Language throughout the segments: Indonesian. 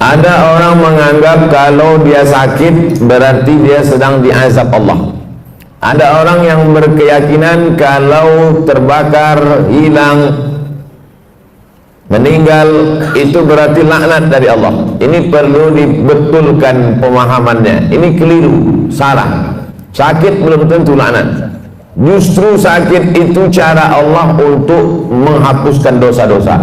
Ada orang menganggap kalau dia sakit berarti dia sedang diazab Allah. Ada orang yang berkeyakinan kalau terbakar, hilang, meninggal itu berarti laknat dari Allah. Ini perlu dibetulkan pemahamannya. Ini keliru, salah. Sakit belum tentu laknat. Justru sakit itu cara Allah untuk menghapuskan dosa-dosa.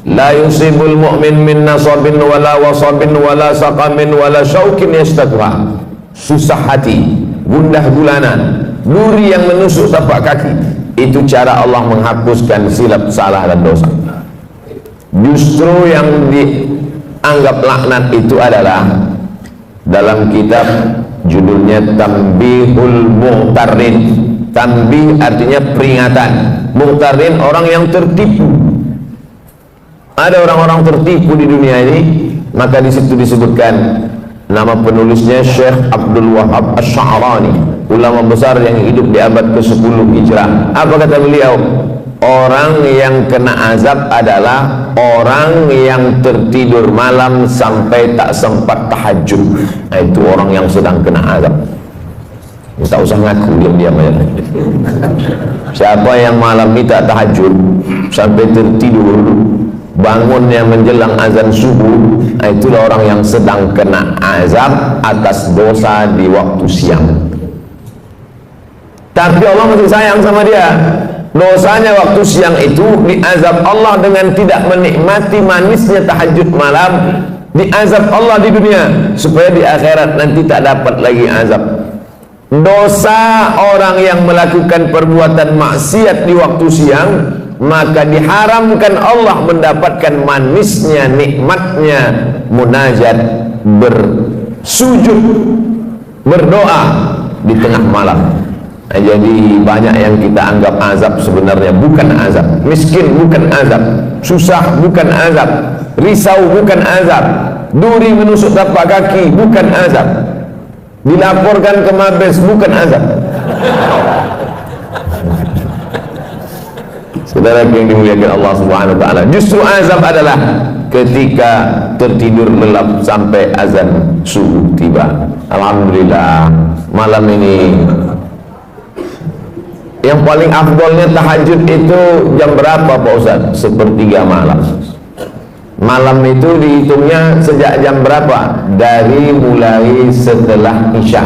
La yusibul mu'min min nasabin wala wasabin wala saqamin wala syaukin yastatuha. Susah hati, gundah gulana, duri yang menusuk tapak kaki. Itu cara Allah menghapuskan silap, salah dan dosa. Justru yang dianggap laknat itu adalah dalam kitab judulnya Tanbihul Muhtarin. Tanbih artinya peringatan, muhtarin orang yang tertipu. Ada orang-orang tertipu di dunia ini, maka di situ disebutkan nama penulisnya Syekh Abdul Wahab Asy'arani, ulama besar yang hidup di abad ke-10 Hijrah. Apa kata beliau? Orang yang kena azab adalah orang yang tertidur malam sampai tak sempat tahajud. Nah, itu orang yang sedang kena azab. Tak usah ngaku, diam-diam aja. Siapa yang malam ini tak tahajud sampai tertidur, bangunnya menjelang azan subuh, itulah orang yang sedang kena azab atas dosa di waktu siang. Tapi Allah masih sayang sama dia. Dosanya waktu siang itu diazab Allah dengan tidak menikmati manisnya tahajud malam, diazab Allah di dunia supaya di akhirat nanti tak dapat lagi azab. Dosa orang yang melakukan perbuatan maksiat di waktu siang, maka diharamkan Allah mendapatkan manisnya, nikmatnya munajat, bersujud, berdoa di tengah malam. Nah, jadi banyak yang kita anggap azab sebenarnya bukan azab. Miskin bukan azab, susah bukan azab, risau bukan azab, duri menusuk tapak kaki bukan azab, dilaporkan ke Mabes bukan azab. Saudara yang dimuliakan Allah Subhanahu wa taala, justru azab adalah ketika tertidur lelap sampai azan subuh tiba. Alhamdulillah, malam ini yang paling afdolnya tahajud itu jam berapa Pak Ustaz? Sepertiga malam. Malam itu dihitungnya sejak jam berapa? Dari mulai setelah Isya.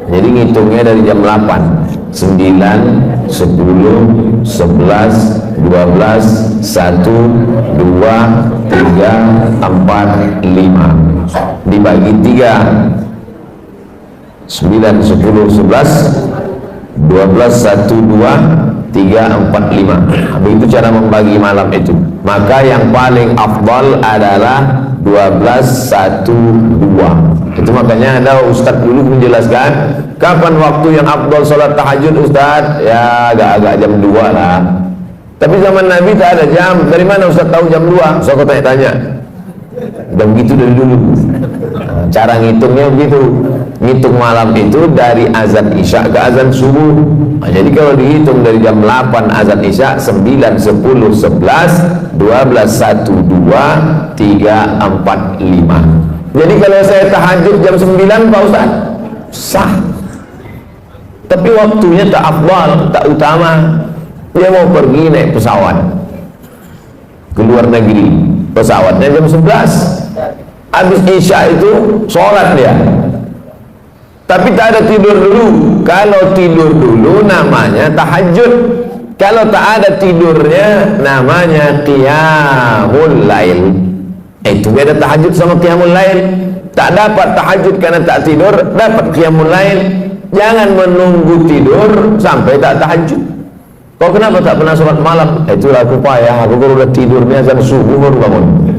Jadi ngitungnya dari jam 8, 9, 10, 11, 12, 1, 2, 3, 4, 5 dibagi 3, 9, 10, 11, 12, 1, 2, 3, 4, 5. Begitu cara membagi malam itu. Maka yang paling afdal adalah 12, 1, 2. Itu makanya ada Ustadz dulu menjelaskan kapan waktu yang afdal sholat tahajud Ustadz? Ya agak-agak jam 2 lah. Tapi zaman Nabi tak ada jam. Dari mana Ustadz tahu jam 2? So, aku tanya-tanya. Dan begitu dari dulu. Cara ngitungnya begitu. Ngitung malam itu dari azan Isya ke azan subuh. Nah, jadi kalau dihitung dari jam 8 azan Isya, 9, 10, 11, 12, 1, 2, 3, 4, 5. Jadi kalau saya tahajud jam 9 Pak Ustaz, sah. Tapi waktunya tak afdal, tak utama. Dia mau pergi naik pesawat ke luar negeri, pesawatnya jam 11. Habis Isya itu sholat dia. Tapi tak ada tidur dulu. Kalau tidur dulu namanya tahajud. Kalau tak ada tidurnya namanya qiyamul lail. Itu beda tahajud sama qiyamul lail. Tak dapat tahajud karena tak tidur, dapat qiyamul lail. Jangan menunggu tidur sampai tak tahajud. Kau kenapa tak pernah sholat malam? Itulah aku payah. Aku kalau udah tidurnya azan subuh baru bangun.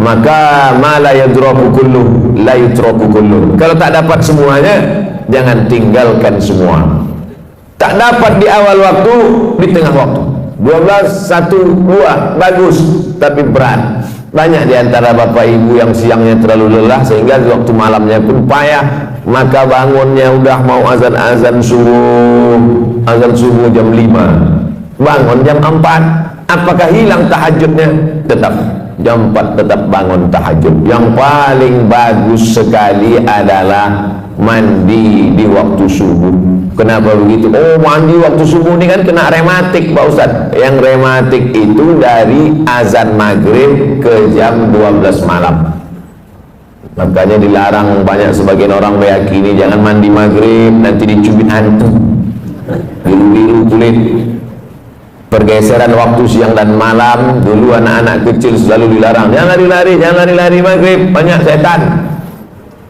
Maka mala yadraku kullu la yutraku kullu. Kalau tak dapat semuanya, jangan tinggalkan semua. Tak dapat di awal waktu, di tengah waktu. 12, 1, 2 bagus, tapi berat. Banyak di antara bapak ibu yang siangnya terlalu lelah sehingga waktu malamnya pun payah. Maka bangunnya udah mau azan subuh jam 5. Bangun jam 4. Apakah hilang tahajudnya? Tetap. jam 4 tetap bangun tahajud. Yang paling bagus sekali adalah mandi di waktu subuh. Kenapa begitu? Oh, mandi waktu subuh ini kan kena rematik Pak Ustaz. Yang rematik itu dari azan maghrib ke jam 12 malam. Makanya dilarang, banyak sebagian orang meyakini jangan mandi maghrib, nanti dicubit hantu, biru-biru kulit. Pergeseran waktu siang dan malam, dulu anak-anak kecil selalu dilarang, jangan lari-lari maghrib, banyak setan.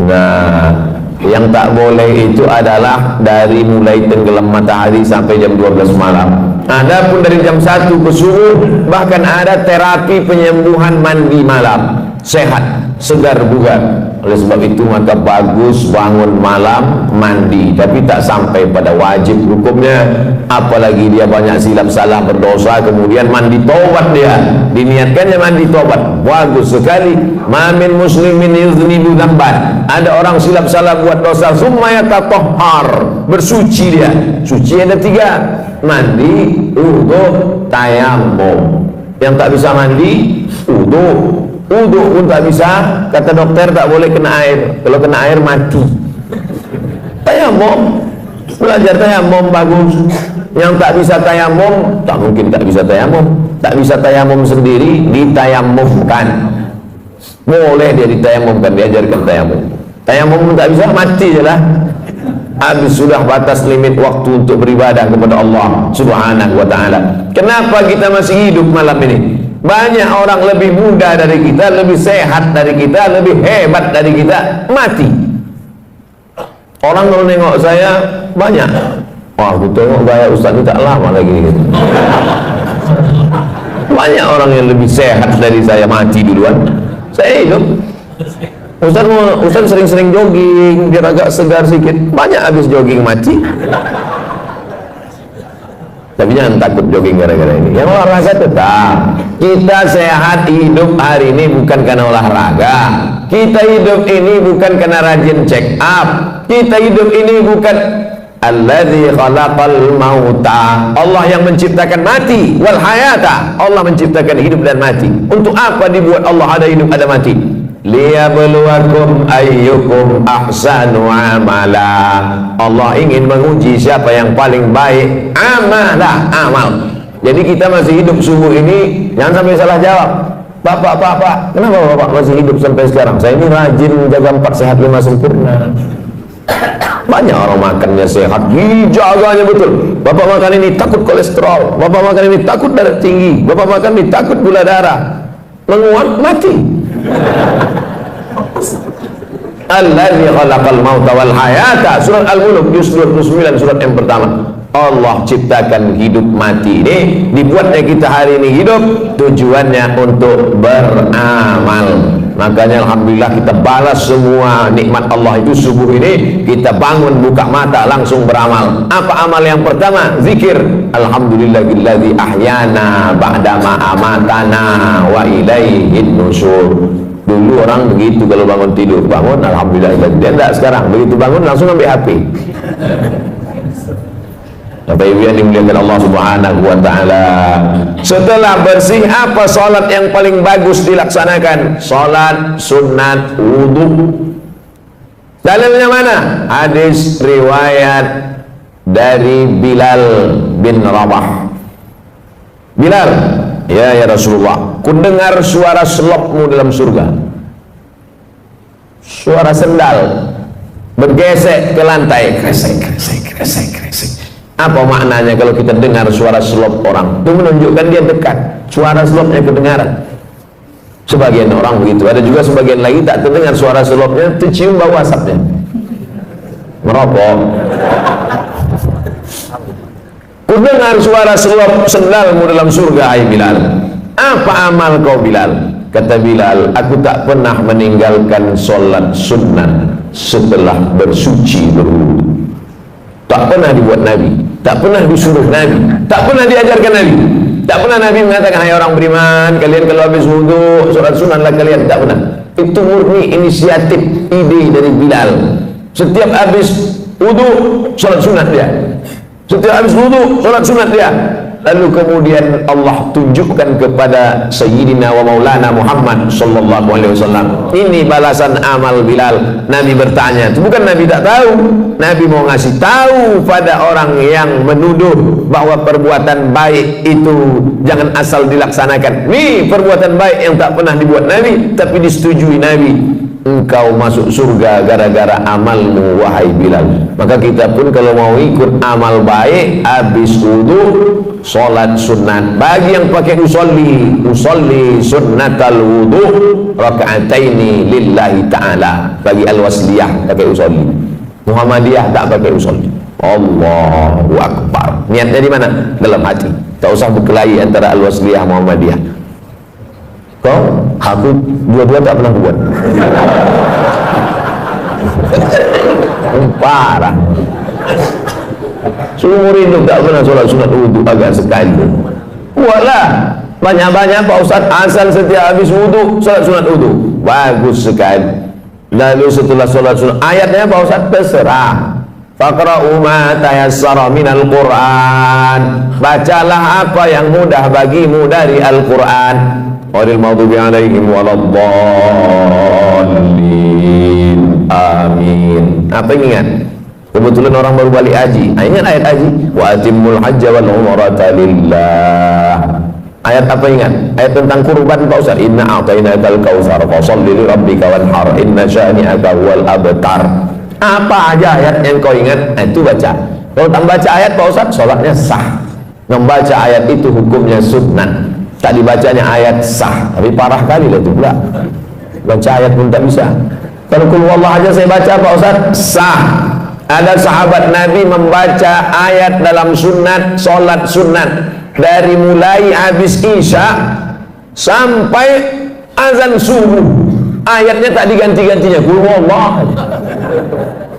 Nah, yang tak boleh itu adalah dari mulai tenggelam matahari sampai jam 12 malam. Adapun dari jam 1 ke subuh, bahkan ada terapi penyembuhan mandi malam, sehat, segar bugar. Oleh sebab itu maka bagus bangun malam mandi, tapi tak sampai pada wajib hukumnya. Apalagi dia banyak silap salah berdosa, kemudian mandi tobat, dia diniatkannya mandi tobat, bagus sekali. Mamin muslimin yuznibu dzamban, ada orang silap salah buat dosa, summa yatatahhar, bersuci dia. Suci ada 3, mandi, wudu, tayammum. Yang tak bisa mandi, wudu pun tak bisa, kata dokter tak boleh kena air, kalau kena air mati. Tayamum, belajar tayamum bagus. Yang tak bisa tayamum, tak mungkin tak bisa tayamum, tak bisa tayamum sendiri, ditayamumkan. Boleh dia ditayamumkan, diajarkan tayamum. Tayamum tak bisa, mati je lah. Habis sudah batas limit waktu untuk beribadah kepada Allah Subhanahu wa ta'ala. Kenapa kita masih hidup malam ini? Banyak orang lebih muda dari kita, lebih sehat dari kita, lebih hebat dari kita, mati. Orang kalau nengok saya banyak, wah aku tengok gaya Ustaz ini tak lama lagi gitu. Banyak orang yang lebih sehat dari saya mati duluan. Saya hidup. Ustaz sering-sering jogging biar agak segar sedikit, banyak habis jogging mati. Tapi jangan takut jogging gara-gara ini. Yang olahraga tetap. Kita sehat hidup hari ini bukan karena olahraga. Kita hidup ini bukan karena rajin check up. Kita hidup ini bukan alladzi khalaqal mauta. Allah yang menciptakan mati wal hayata. Allah menciptakan hidup dan mati. Untuk apa dibuat Allah ada hidup ada mati? Liyabluwakum ayyukum ahsanu amala. Allah ingin menguji siapa yang paling baik amal. Jadi kita masih hidup subuh ini, jangan sampai salah jawab. Bapak, kenapa bapak masih hidup sampai sekarang? Saya ini rajin menjaga 4 sehat 5 sempurna. Banyak orang makannya sehat, dijaganya betul. Bapak makan ini takut kolesterol, bapak makan ini takut darah tinggi, bapak makan ini takut gula darah, menguat mati. Alladzi khalaqal mauta wal hayata, surat Al-Mulk juz 29 surat yang pertama. Allah ciptakan hidup mati ini, dibuatnya kita hari ini hidup tujuannya untuk beramal. Makanya alhamdulillah kita balas semua nikmat Allah itu subuh ini, kita bangun buka mata langsung beramal. Apa amal yang pertama? Zikir. Alhamdulillahilladzi ahyana ba'dama amatana wa ilaihin nusyur. Dulu orang begitu kalau bangun tidur, bangun alhamdulillah. Dia enggak sekarang, begitu bangun langsung ambil HP. Bapak Ibu yang dimuliakan Allah Subhanahu wa ta'ala, setelah bersih apa salat yang paling bagus dilaksanakan? Salat sunat wudu. Dalilnya mana? Hadis riwayat dari Bilal bin Rabah. Bilal, ya Rasulullah, ku dengar suara selopmu dalam surga. Suara sendal bergesek ke lantai, kresek. Apa maknanya kalau kita dengar suara selop orang? Itu menunjukkan dia dekat, suara selopnya kedengaran. Sebagian orang begitu, ada juga sebagian lagi tak terdengar suara selopnya, tercium bau asapnya. Merokok. Ku dengar suara selop sendalmu dalam surga, hai Bilal. Apa amal kau Bilal? Kata Bilal, aku tak pernah meninggalkan solat sunnah setelah bersuci berwudu. Tak pernah dibuat Nabi, tak pernah disuruh Nabi, tak pernah diajarkan Nabi, tak pernah Nabi mengatakan, hai orang beriman, kalian kalau habis wudu sholat sunnahlah kalian. Tak pernah. Itu murni inisiatif, ide dari Bilal. Setiap habis wudu sholat sunat dia, setiap habis wudu sholat sunat dia. Lalu kemudian Allah tunjukkan kepada Sayyidina wa Maulana Muhammad sallallahu alaihi wasallam, ini balasan amal Bilal. Nabi bertanya, itu bukan Nabi tak tahu, Nabi mau ngasih tahu pada orang yang menuduh bahwa perbuatan baik itu jangan asal dilaksanakan. Nih perbuatan baik yang tak pernah dibuat Nabi tapi disetujui Nabi. Engkau masuk surga gara-gara amalmu wahai Bilal. Maka kita pun kalau mau ikut amal baik, habis wudu sholat sunat. Bagi yang pakai usolli sunnatal wudu raka'ataini lillahi ta'ala. Bagi al-wasliyah pakai usolli, Muhammadiyah tak pakai usolli. Allahu Akbar. Niatnya di mana? Dalam hati. Tak usah berkelahi antara al-wasliyah Muhammadiyah. Kau, aku dua-dua tak pernah buat. Parah. Seumur hidup tak pernah sholat sunat wudhu agak sekali. Walah, banyak-banyak Pak Ustaz, asal setiap habis wudhu sholat sunat wudhu. Bagus sekali. Lalu setelah sholat sunat, ayatnya Pak Ustaz terserah. Faqra'u ma tayassara minal Qur'an. Bacalah apa yang mudah bagimu dari Al-Quran. Ghairil maghdubi alaihim waladdallin. Amin. Apa yang ingat? Kebetulan orang baru balik haji. Ingat ayat haji? Wa atimmul hajja wal umrata lillah. Ayat apa ingat? Ayat tentang kurban Pak Ustaz. Inna a'tainakal kautsar fasholli li rabbika wanhar inna syani'aka huwal abtar. Apa aja ayat yang kau ingat? Itu baca. Kalau tak baca ayat Pak Ustaz, sholatnya sah. Membaca ayat itu hukumnya sunnah. Tak dibacanya ayat sah, tapi parah kali lah itu pula. Baca ayat pun tak bisa. Kalau qul huwallahu aja saya baca Pak Ustaz, sah. Ada sahabat Nabi membaca ayat dalam sunat, solat sunat, dari mulai habis isya sampai azan subuh. Ayatnya tak diganti-gantinya, qul huwallahu.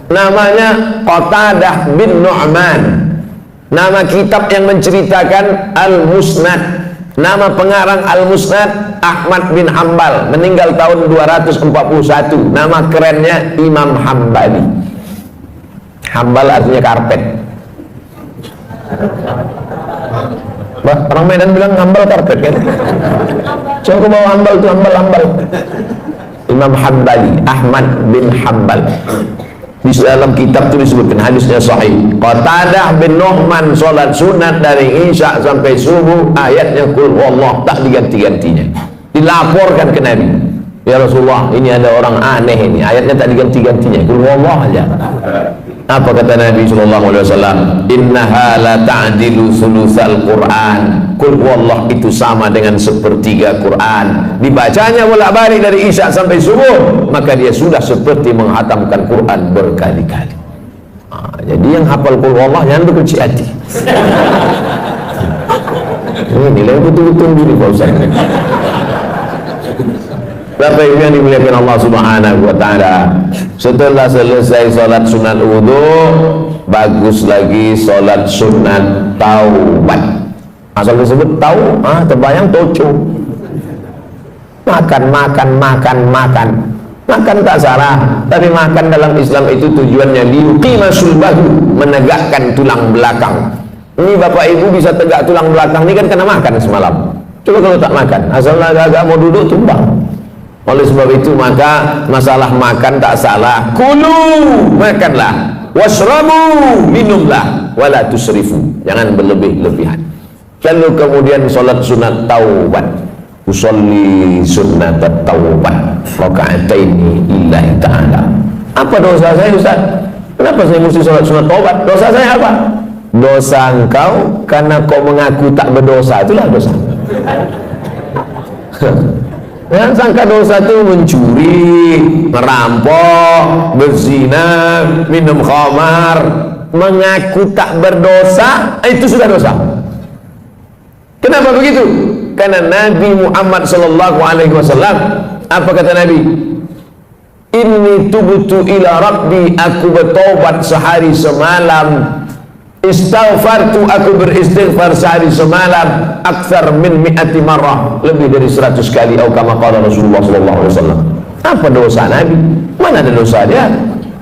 Namanya Qatadah bin Nu'man. Nama kitab yang menceritakan Al-Musnad. Nama pengarang Al-Musnad Ahmad bin Hambal, meninggal tahun 241. Nama kerennya Imam Hambali. Hambal artinya karpet. Orang Medan bilang hambal karpet kan? Coba bawa hambal tuh, hambal. Imam Hambali, Ahmad bin Hambal. Di dalam kitab itu disebutkan, hadisnya sahih. Qatadah bin Nu'man sholat sunat dari isya sampai subuh, ayatnya qul huwallahu, tak diganti-gantinya. Dilaporkan ke Nabi, ya Rasulullah, ini ada orang aneh ini, ayatnya tak diganti-gantinya, qul huwallahu aja. Apa kata Nabi SAW? Innaha la ta'dilu sulusal Qur'an. Qul huwallahu itu sama dengan sepertiga Quran. Dibacanya bolak-balik dari isya sampai subuh, maka dia sudah seperti menghatamkan Quran berkali-kali. Jadi yang hafal qul huwallahu jangan berkecil hati. Ini nilai betul-betul diri Pak Ustaz. Bapak Ibu yang dimuliakan Allah Subhanahu wa taala, setelah selesai salat sunat wudu, bagus lagi salat sunat taubat. Asal disebut tau, terbayang toco. Makan tak salah, tapi makan dalam Islam itu tujuannya liuqima sulbahu, menegakkan tulang belakang. Ini Bapak Ibu bisa tegak tulang belakang ini kan karena makan semalam. Coba kalau tak makan, asal agak mau duduk tumbang. Oleh sebab itu maka masalah makan tak salah. Kulu, makanlah. Washrabu, minumlah. Wala tusrifu, jangan berlebih-lebihan. Lalu kemudian sholat sunat taubat. Usolli sunat taubat raka'ataini lillahi ta'ala. Apa dosa saya Ustaz? Kenapa saya mesti sholat sunat taubat? Dosa saya apa? Dosa engkau karena kau mengaku tak berdosa, itulah dosa. Jangan sangka dosa itu mencuri, merampok, berzina, minum khamar. Mengaku tak berdosa, itu sudah dosa. Kenapa begitu? Karena Nabi Muhammad SAW, apa kata Nabi? Inni tubtu ila Rabbi, aku bertobat sehari semalam. Istaghfartu, aku beristighfar sehari semalam akthar min mi'ati marrah, lebih dari 100 kali. Atau kama qala Rasulullah SAW. Apa dosa Nabi? Mana ada dosa dia?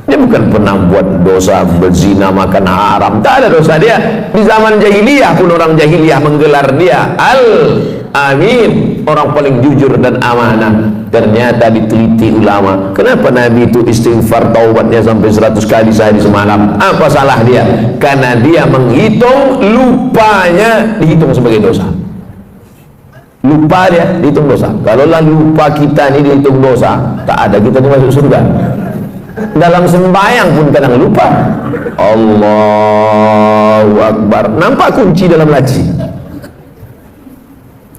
Dia bukan pernah buat dosa berzina, makan haram, tak ada dosa dia. Di zaman jahiliyah pun orang jahiliyah menggelar dia Al-Amin, orang paling jujur dan amanah. Ternyata diteliti ulama, kenapa Nabi itu istighfar taubatnya sampai 100 kali sehari semalam? Apa salah dia? Karena dia menghitung lupanya dihitung sebagai dosa. Lupa dia dihitung dosa. Kalaulah lupa kita ini dihitung dosa, tak ada kita masuk surga. Dalam sembahyang pun kadang lupa. Allahu Akbar, nampak kunci dalam laci.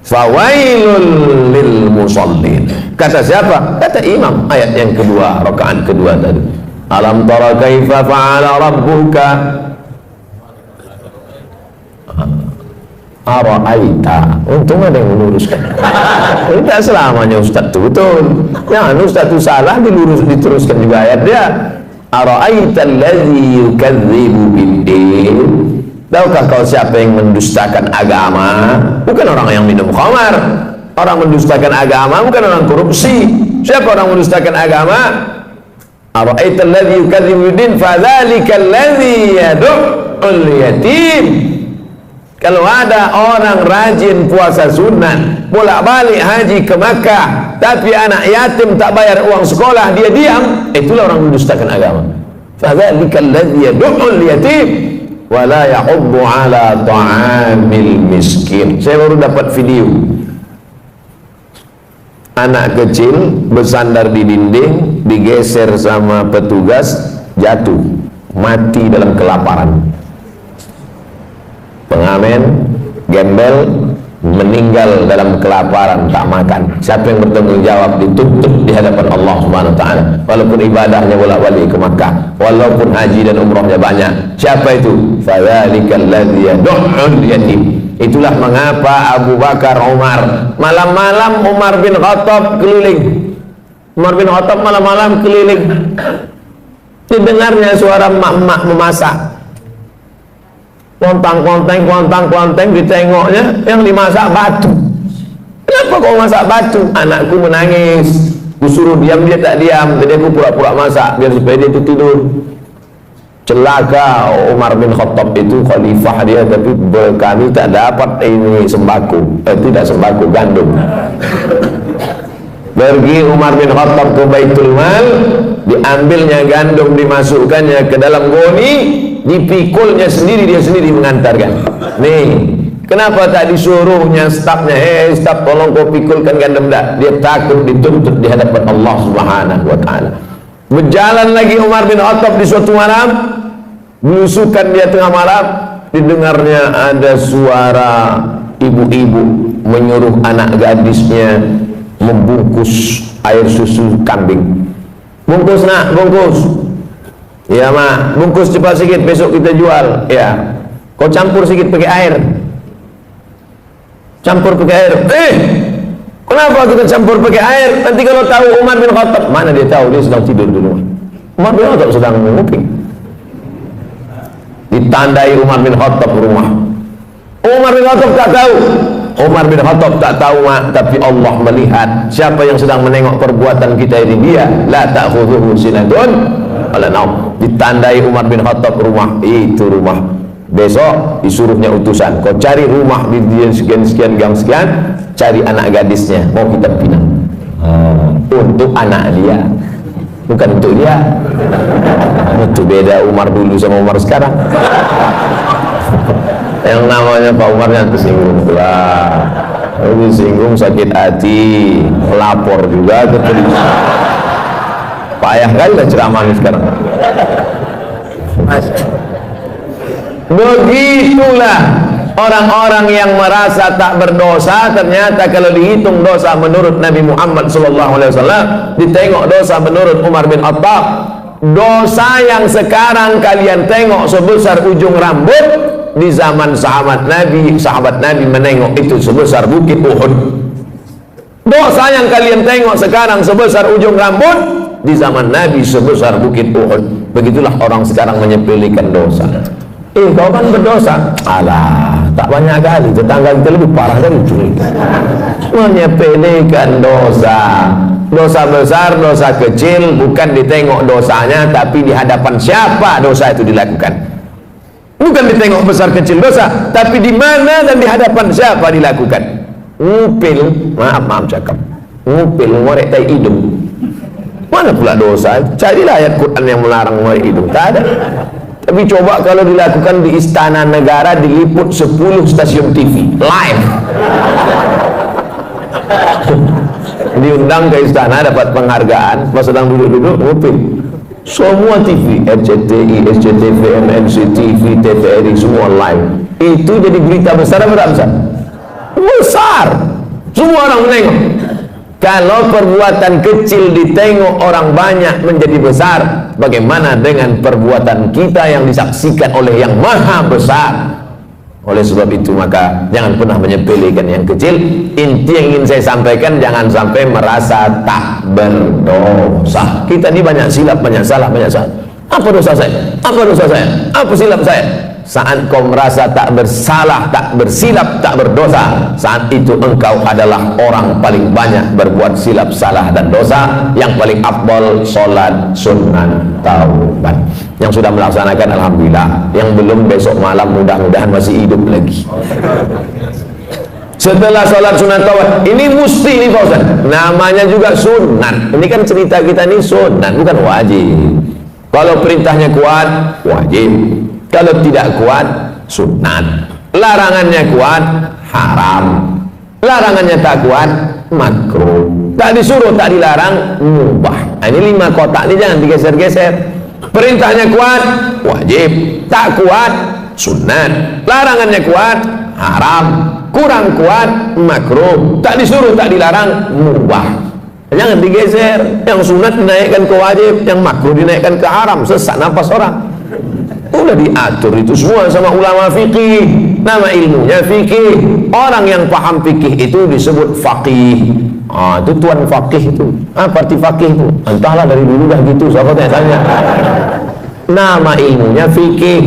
Fawailul lil musallin. Kata siapa? Kata imam. Ayat yang kedua, rakaat kedua tadi. Alam tara kaifa fa'ala rabbuka ara'aita. Untung ada yang meluruskan. Tidak selamanya Ustaz itu betul. Yang Ustaz itu salah, diteruskan juga ayat dia. Ara'aita allazi yukadzibu bid-din. Tahukah kau siapa yang mendustakan agama? Bukan orang yang minum khamar. Orang mendustakan agama bukan orang korupsi. Siapa orang mendustakan agama? Ara'aita allazi yukadzibu bid-din fadzalika allazi yad'ul yatim. Kalau ada orang rajin puasa sunat, bolak-balik haji ke Makkah, tapi anak yatim tak bayar uang sekolah, dia diam, itulah orang mendustakan agama. Fadzalika allazi yad'ul yatim wa la yahuddu ala ta'amil miskin. Saya baru dapat video anak kecil bersandar di dinding, digeser sama petugas, jatuh mati dalam kelaparan. Pengamen gembel meninggal dalam kelaparan, tak makan. Siapa yang bertanggung jawab? Dituntut di hadapan Allah Subhanahu wa taala. Walaupun ibadahnya bolak-balik ke Makkah, walaupun haji dan umrahnya banyak. Siapa itu? Fadzalikal ladzi yad'ul yatim. Itulah mengapa Abu Bakar, Umar, malam-malam Umar bin Khattab keliling. Umar bin Khattab malam-malam keliling. Didengarnya suara mak-mak memasak. Kontang-konteng, ditengoknya yang dimasak batu. Kenapa kau masak batu? Anakku menangis, kusuruh diam, dia tak diam, jadi aku pura-pura masak biar supaya dia itu tidur. Celaka Umar bin Khattab itu khalifah dia, tapi kami tak dapat ini sembako, tidak sembako, gandum. Pergi Umar bin Khattab ke Baitul Mal, diambilnya gandum, dimasukkannya ke dalam goni, dipikulnya sendiri, dia sendiri mengantarkan. Nih, kenapa tak disuruhnya stafnya, staf tolong kau pikulkan gandum? Dah, dia takut dituntut di hadapan Allah Subhanahu wa taala. Berjalan lagi Umar bin Khattab di suatu malam, belusukan dia tengah malam, didengarnya ada suara ibu-ibu menyuruh anak gadisnya membungkus air susu kambing. Bungkus nak, bungkus. Ya mak, bungkus cepat sikit, besok kita jual. Ya, kau campur sikit pakai air. Campur pakai air. Kenapa kita campur pakai air? Nanti kalau tahu Umar bin Khattab, mana dia tahu, dia sedang tidur di rumah. Umar bin Khattab sedang menguping. Ditandai Umar bin Khattab rumah. Umar bin Khattab tak tahu. Umar bin Khattab tak tahu mak, tapi Allah melihat. Siapa yang sedang menengok perbuatan kita ini? Dia. La ta'khudhuhu sinatun wala naum. Ditandai Umar bin Khattab rumah, itu rumah. Besok disuruhnya utusan, kau cari rumah di sekian-sekian gang sekian, cari anak gadisnya, mau kita pinang. Untuk anak dia, bukan untuk dia. Itu beda Umar dulu sama Umar sekarang. Yang namanya Pak Umar yang tersinggung lah, tersinggung, sakit hati, melapor juga ke polisi. Payah kali lah ceramah ini sekarang. Begitulah orang-orang yang merasa tak berdosa, ternyata kalau dihitung dosa menurut Nabi Muhammad SAW, ditengok dosa menurut Umar bin Khattab, dosa yang sekarang kalian tengok sebesar ujung rambut, di zaman sahabat Nabi menengok itu sebesar bukit Uhud. Dosa yang kalian tengok sekarang sebesar ujung rambut, di zaman Nabi sebesar bukit Uhud. Begitulah orang sekarang menyepelekan dosa. Kau kan berdosa. Alah, tak banyak kali, tetangga kita lebih parah dari curi. Menyepelekan dosa. dosa besar, dosa kecil, bukan ditengok dosanya, tapi di hadapan siapa dosa itu dilakukan. Bukan ditengok besar kecil dosa, tapi di mana dan di hadapan siapa dilakukan. Ngupil, maaf cakap, ngupil ngorek tai hidung, mana pula dosa? Carilah ayat Quran yang melarang ngorek hidung, tak ada. Tapi coba kalau dilakukan di istana negara, diliput 10 stasiun TV live. Diundang ke istana, dapat penghargaan, pas sedang duduk-duduk ngupil. Semua TV, RCTI, SCTV, MNC TV, TVRI, semua live. Itu jadi berita besar apa besar? Besar. Semua orang menengok. Kalau perbuatan kecil ditengok orang banyak menjadi besar, bagaimana dengan perbuatan kita yang disaksikan oleh yang maha besar? Oleh sebab itu maka jangan pernah menyepelekan yang kecil. Inti yang ingin saya sampaikan, jangan sampai merasa tak berdosa. Kita ini banyak silap, banyak salah, banyak salah. Apa dosa saya? Apa dosa saya? Apa silap saya? Saat kau merasa tak bersalah, tak bersilap, tak berdosa, saat itu engkau adalah orang paling banyak berbuat silap, salah dan dosa. Yang paling afdal sholat sunnah taubat. Yang sudah melaksanakan alhamdulillah, yang belum besok malam mudah-mudahan masih hidup lagi. Setelah sholat sunat taubat, ini mesti nih Pak Ustaz, namanya juga sunat. Ini kan cerita kita nih sunat, bukan wajib. Kalau perintahnya kuat, wajib. Kalau tidak kuat, sunat. Larangannya kuat, haram. Larangannya tak kuat, makruh. Tak disuruh, tak dilarang, mubah. Nah, ini 5 kotak ini jangan digeser-geser. Perintahnya kuat, wajib. Tak kuat, sunat. Larangannya kuat, haram. Kurang kuat, makruh. Tak disuruh, tak dilarang, mubah. Jangan digeser. Yang sunat dinaikkan ke wajib, yang makruh dinaikkan ke haram. Sesak nafas orang. Udah diatur itu semua sama ulama fikih. Nama ilmunya fikih. Orang yang paham fikih itu disebut faqih. Itu tuan faqih itu. Apa arti faqih itu? Entahlah, dari dulu dah gitu. Siapa tanya? Nama ilmunya fikih.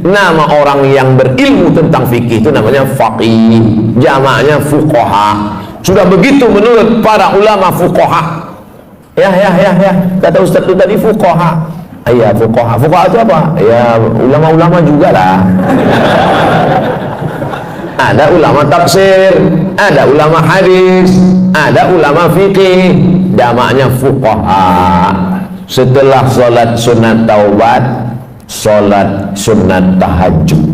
Nama orang yang berilmu tentang fikih itu namanya faqih. Jamaknya fuqaha. Sudah begitu menurut para ulama fuqaha. Ya. Kata Ustaz itu tadi fuqaha. Iya, fuqaha. Fuqaha itu apa? Ya, ulama-ulama juga lah. Ada ulama tafsir, ada ulama hadis, ada ulama fikih. Jamaknya fuqaha. Setelah sholat sunat taubat, sholat sunat tahajud.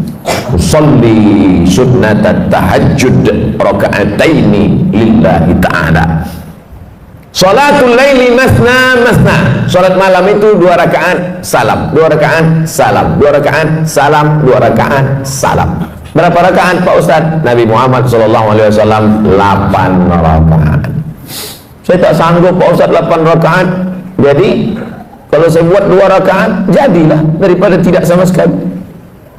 Usolli sunat tahajud raka'ataini lillahi ta'ala. Sholatul laili masna masna. Sholat malam itu 2 rakaat salam, 2 rakaat salam, 2 rakaat salam, 2 rakaat salam. Berapa rakaat Pak Ustaz? Nabi Muhammad SAW 8 rakaat. Saya tak sanggup Pak Ustaz 8 rakaat. Jadi kalau saya buat 2 rakaat, jadilah daripada tidak sama sekali.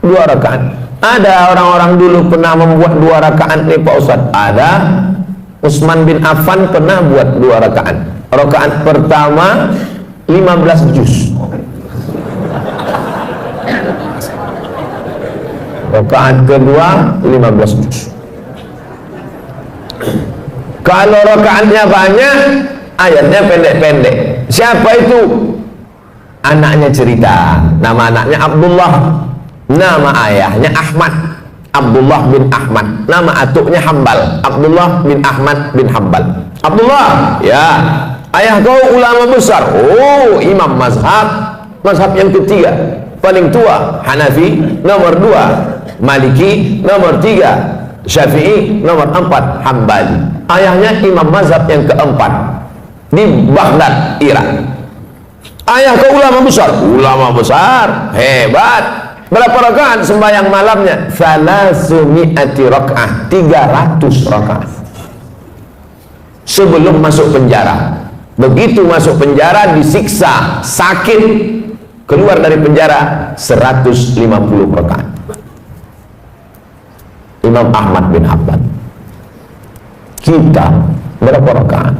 2 rakaat. Ada orang-orang dulu pernah membuat 2 rakaat nih Pak Ustaz. Ada. Utsman bin Affan pernah buat 2 rakaat. Rakaat pertama 15 juz. Rakaat kedua 15 juz. Kalau rakaatnya banyak, ayatnya pendek-pendek. Siapa itu? Anaknya cerita. Nama anaknya Abdullah. Nama ayahnya Ahmad. Abdullah bin Ahmad. Nama atuknya Hambal. Abdullah bin Ahmad bin Hambal. Abdullah, ya, ayah kau ulama besar. Oh, imam mazhab. Mazhab yang ketiga, paling tua Hanafi, nomor 2 Maliki, nomor 3 Syafi'i, nomor 4 Hambali. Ayahnya imam mazhab yang keempat di Baghdad, Irak. Ayah kau ulama besar. Ulama besar, hebat. Berapa rakaat sembahyang malamnya? 300 rakaat. 300 rakaat. Sebelum masuk penjara. Begitu masuk penjara disiksa, sakit, keluar dari penjara 150 rakaat. Imam Ahmad bin Hanbal. Kita berapa rakaat?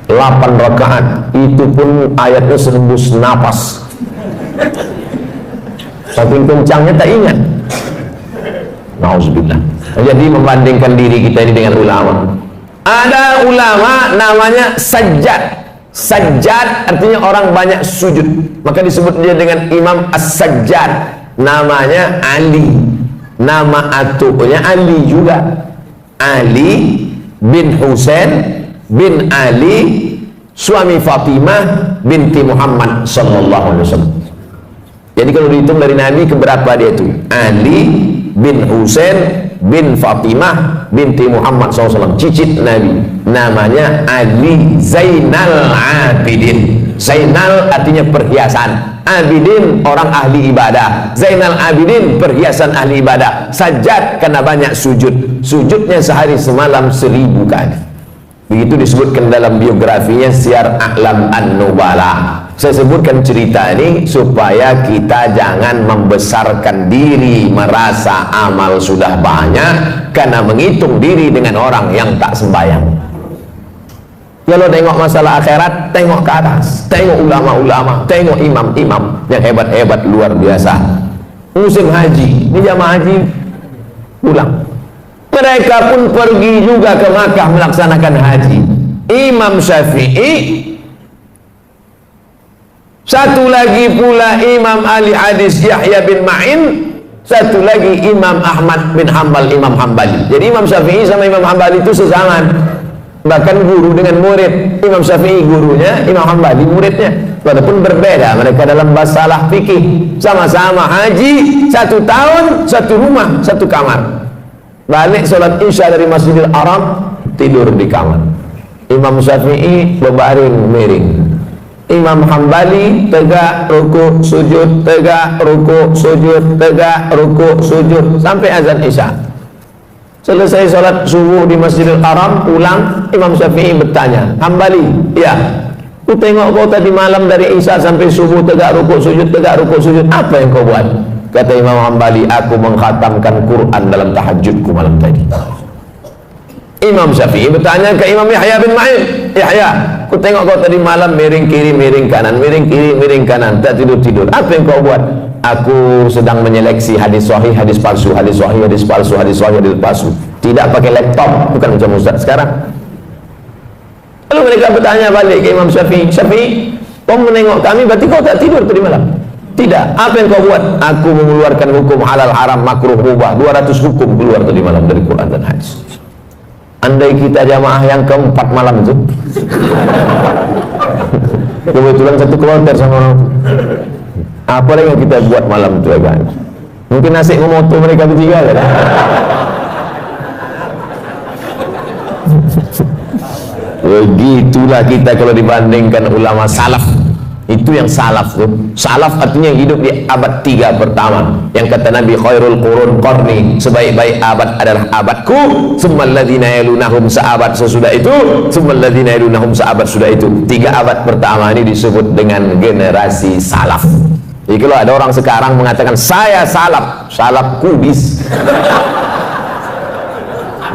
8 rakaat. Itu pun ayatnya sembus napas. Saking kencangnya tak ingat. Nauzubillah. Jadi membandingkan diri kita ini dengan ulama. Ada ulama namanya Sajjad. Sajjad artinya orang banyak sujud, maka disebut dia dengan Imam As-Sajjad. Namanya Ali, nama atunya Ali juga, Ali bin Husain bin Ali suami Fatimah binti Muhammad sallallahu alaihi wasallam. Jadi kalau dihitung dari Nabi keberapa dia itu? Ali bin Husain bin Fatimah binti Muhammad SAW, cicit Nabi. Namanya Ali Zainal Abidin. Zainal artinya perhiasan, Abidin orang ahli ibadah. Zainal Abidin perhiasan ahli ibadah. Sajjad karena banyak sujud, sujudnya sehari semalam 1000 kali. Begitu disebutkan dalam biografinya Syiar A'lam An-Nubala. Saya sebutkan cerita ini supaya kita jangan membesarkan diri, merasa amal sudah banyak karena menghitung diri dengan orang yang tak sembahyang. Kalau tengok masalah akhirat, tengok ke atas, tengok ulama-ulama, tengok imam-imam yang hebat-hebat luar biasa. Musim haji, ini jamaah haji pulang, mereka pun pergi juga ke Makkah melaksanakan haji. Imam Syafi'i, satu lagi pula Imam ahli hadis Yahya bin Ma'in, satu lagi Imam Ahmad bin Hanbal, Imam Hanbali. Jadi Imam Syafi'i sama Imam Hanbali itu sezaman, bahkan guru dengan murid. Imam Syafi'i gurunya, Imam Hanbali muridnya, walaupun berbeda mereka dalam masalah fikih. Sama-sama haji, 1 tahun, 1 rumah, 1 kamar. Balik sholat isya dari Masjidil Haram, tidur di kamar. Imam Syafi'i berbaring miring, Imam Hanbali tegak rukuk sujud, tegak rukuk sujud, tegak rukuk sujud sampai azan isya. Selesai sholat subuh di Masjidil Haram, pulang, Imam Syafi'i bertanya, Hanbali, ya, ku tengok kau tadi malam dari isya sampai subuh tegak rukuk sujud, tegak rukuk sujud, apa yang kau buat? Kata Imam Hanbali, aku mengkhatamkan Quran dalam tahajudku malam tadi. Imam Syafi'i bertanya ke Imam Yahya bin Ma'in, Yahya, ku tengok kau tadi malam miring kiri, miring kanan, miring kiri, miring kanan, tak tidur-tidur. Apa yang kau buat? Aku sedang menyeleksi hadis sahih, hadis palsu, hadis sahih, hadis palsu, hadis sahih, hadis palsu. Tidak pakai laptop, bukan macam Ustaz sekarang. Lalu mereka bertanya balik ke Imam Syafi'i, Syafi'i, kau menengok kami, berarti kau tak tidur tadi malam? Tidak. Apa yang kau buat? Aku mengeluarkan hukum halal, haram, makruh, mubah, 200 hukum keluar tadi malam dari Quran dan hadis. Andai kita jamaah yang keempat malam itu, kebetulan satu kloter sama orang, apa lagi yang kita buat malam itu ya kan? Mungkin nasi memoto mereka bertiga kan? Begitulah kita kalau dibandingkan ulama salaf. Itu yang salaf tuh. Salaf artinya yang hidup di abad 3 pertama. Yang kata Nabi, khairul qurun qarni, sebaik-baik abad adalah abadku, tsummal ladzina yalunahum, seabad sesudah itu, tsummal ladzina yalunahum, seabad sudah itu. 3 abad pertama ini disebut dengan generasi salaf. Jadi kalau ada orang sekarang mengatakan saya salaf, salaf kubis.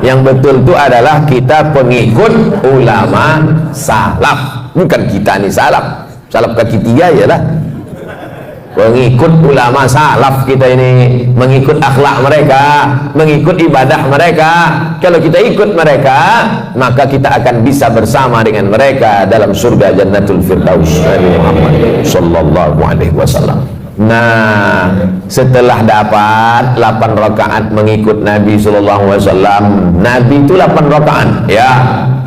Yang betul itu adalah kita pengikut ulama salaf, bukan kita nih salaf. Salaf kaki 3 ya lah, pengikut ulama salaf kita ini, mengikut akhlak mereka, mengikut ibadah mereka. Kalau kita ikut mereka, maka kita akan bisa bersama dengan mereka dalam surga Jannatul Firdaus. Nabi Muhammad sallallahu alaihi wasallam. Nah, setelah dapat 8 rakaat mengikut Nabi sallallahu alaihi wasallam, Nabi itu 8 rakaat ya.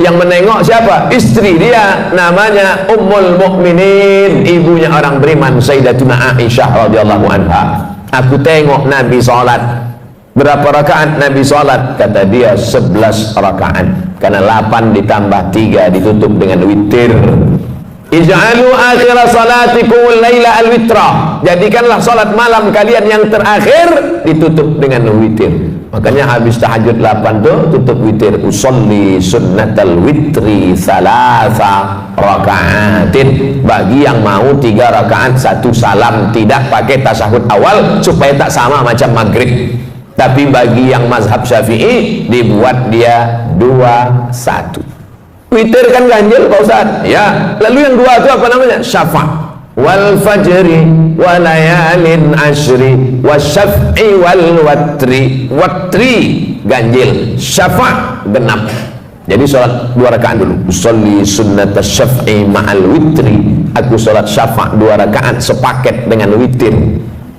Yang menengok siapa? Istri dia, namanya Ummul Mukminin, ibunya orang beriman, Sayyidatuna Aisyah radhiyallahu anha. Aku tengok Nabi salat. Berapa rakaat Nabi salat? Kata dia 11 rakaat. Karena 8 ditambah 3 ditutup dengan witir. Ij'alu akhir salatikum laila al-witra. Jadikanlah salat malam kalian yang terakhir ditutup dengan witir. Makanya habis tahajud 8 tuh tutup witir. Usolli sunnatal witri salasa raka'atin. Bagi yang mau 3 rakaat 1 salam, tidak pakai tasahud awal supaya tak sama macam maghrib. Tapi bagi yang mazhab Syafi'i dibuat dia 2-1. Witir kan ganjil Pak Ustaz ya. Lalu yang 2 itu apa namanya? Syafa' wal fajri wa layalin ashri wasyaf'i wal watri. Watri ganjil, syafa' genap. Jadi sholat 2 rakaat dulu. Usolli sunnat syaf'i ma'al witri. Aku sholat syafa' 2 rakaat sepaket dengan witir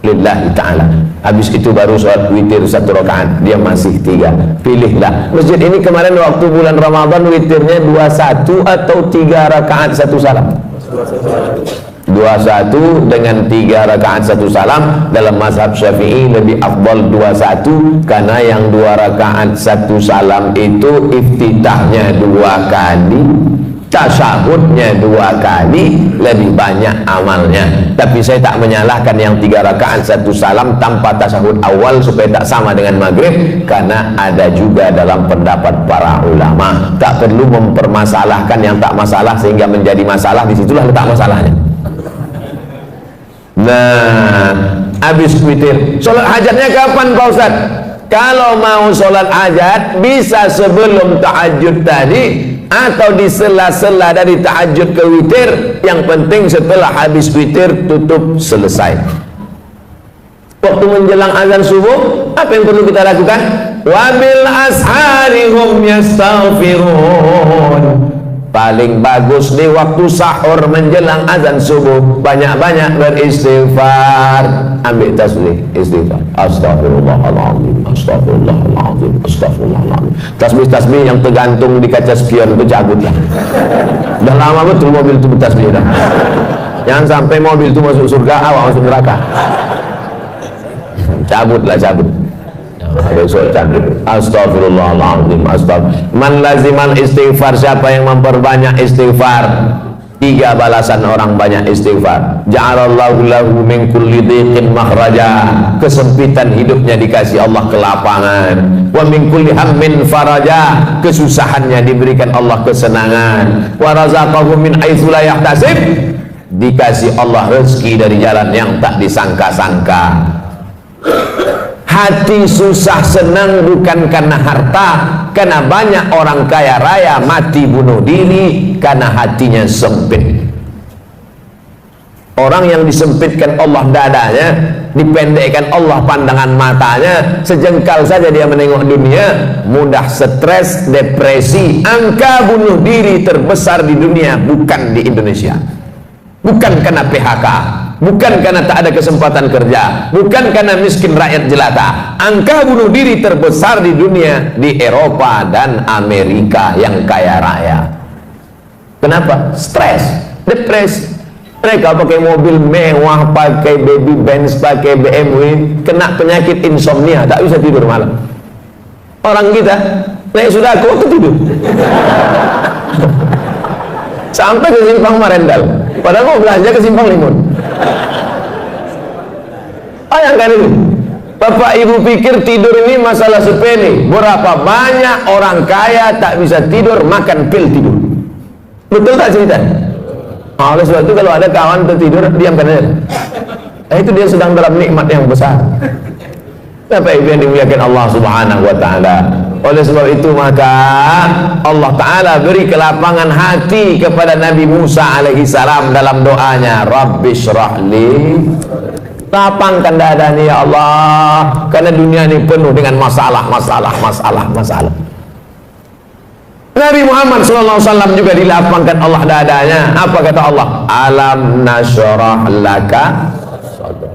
lillahi ta'ala. Habis itu baru sholat witir 1 rakaat. Dia masih 3. Pilihlah. Masjid ini kemarin waktu bulan Ramadan witirnya 21 atau 3 rakaat 1 salam. 21 dengan 3 rakaat 1 salam. Dalam mazhab Syafi'i lebih afdal 21, karena yang 2 rakaat 1 salam itu iftitahnya 2 kali, tasyahudnya 2 kali, lebih banyak amalnya. Tapi saya tak menyalahkan yang 3 rakaat 1 salam tanpa tasyahud awal supaya tak sama dengan maghrib, karena ada juga dalam pendapat para ulama tak perlu mempermasalahkan yang tak masalah sehingga menjadi masalah. Disitulah letak masalahnya. Nah, habis witir, sholat hajatnya kapan Pak Ustaz? Kalau mau sholat hajat bisa sebelum tahajud tadi atau di sela-sela dari tahajud ke witir. Yang penting setelah habis witir tutup selesai. Waktu menjelang azan subuh, apa yang perlu kita lakukan? Wabil ashari hum yastaghfirun. Paling bagus di waktu sahur menjelang azan subuh banyak-banyak beristighfar. Ambil tasbih, istighfar. Astagfirullahaladzim, astagfirullahaladzim, astagfirullahaladzim. Tasbih-tasbih yang tergantung di kaca spion itu cabutlah. Udah lama betul mobil itu bertasbih dah. Jangan sampai mobil itu masuk surga, awak masuk neraka. Cabutlah, cabut. Besok cantik. Astagfirullahaladzim, astagfirullah. Man lazimal istighfar, siapa yang memperbanyak istighfar, 3 balasan orang banyak istighfar. Ja'alallahu lahu min kulli dhiqin makhraja. Kesempitan hidupnya dikasih Allah kelapangan. Wa min kulli hammin faraja. Kesusahannya diberikan Allah kesenangan. Wa razaqahu min haitsu la yahtasib. Dikasih Allah rezeki dari jalan yang tak disangka-sangka. Hati susah senang bukan karena harta, karena banyak orang kaya raya mati bunuh diri karena hatinya sempit. Orang yang disempitkan Allah dadanya, dipendekkan Allah pandangan matanya, sejengkal saja dia menengok dunia, mudah stres, depresi. Angka bunuh diri terbesar di dunia bukan di Indonesia, bukan karena PHK, bukan karena tak ada kesempatan kerja, bukan karena miskin rakyat jelata. Angka bunuh diri terbesar di dunia di Eropa dan Amerika yang kaya raya. Kenapa? Stres, depresi. Mereka pakai mobil mewah, pakai baby Benz, pakai BMW, kena penyakit insomnia, tak bisa tidur malam. Orang kita naik sudah kok tidur sampai ke Simpang Marendal, padahal mau belanja ke Simpang Limun. Bayangkan itu. Bapak ibu pikir tidur ini masalah sepele. Berapa banyak orang kaya tak bisa tidur, makan pil tidur. Betul tak cerita? Oleh sebab itu kalau ada kawan tertidur, diamkan aja. Itu dia sedang dalam nikmat yang besar. Bapak ibu yang dimuliakan Allah Subhanahu wa ta'ala. Oleh sebab itu maka Allah Ta'ala beri kelapangan hati kepada Nabi Musa alaihi salam dalam doanya, Rabbi syrahli, lapangkan dada ni ya Allah, karena dunia ini penuh dengan masalah. Nabi Muhammad SAW juga dilapangkan Allah dadanya. Apa kata Allah? Alam nasyrah laka,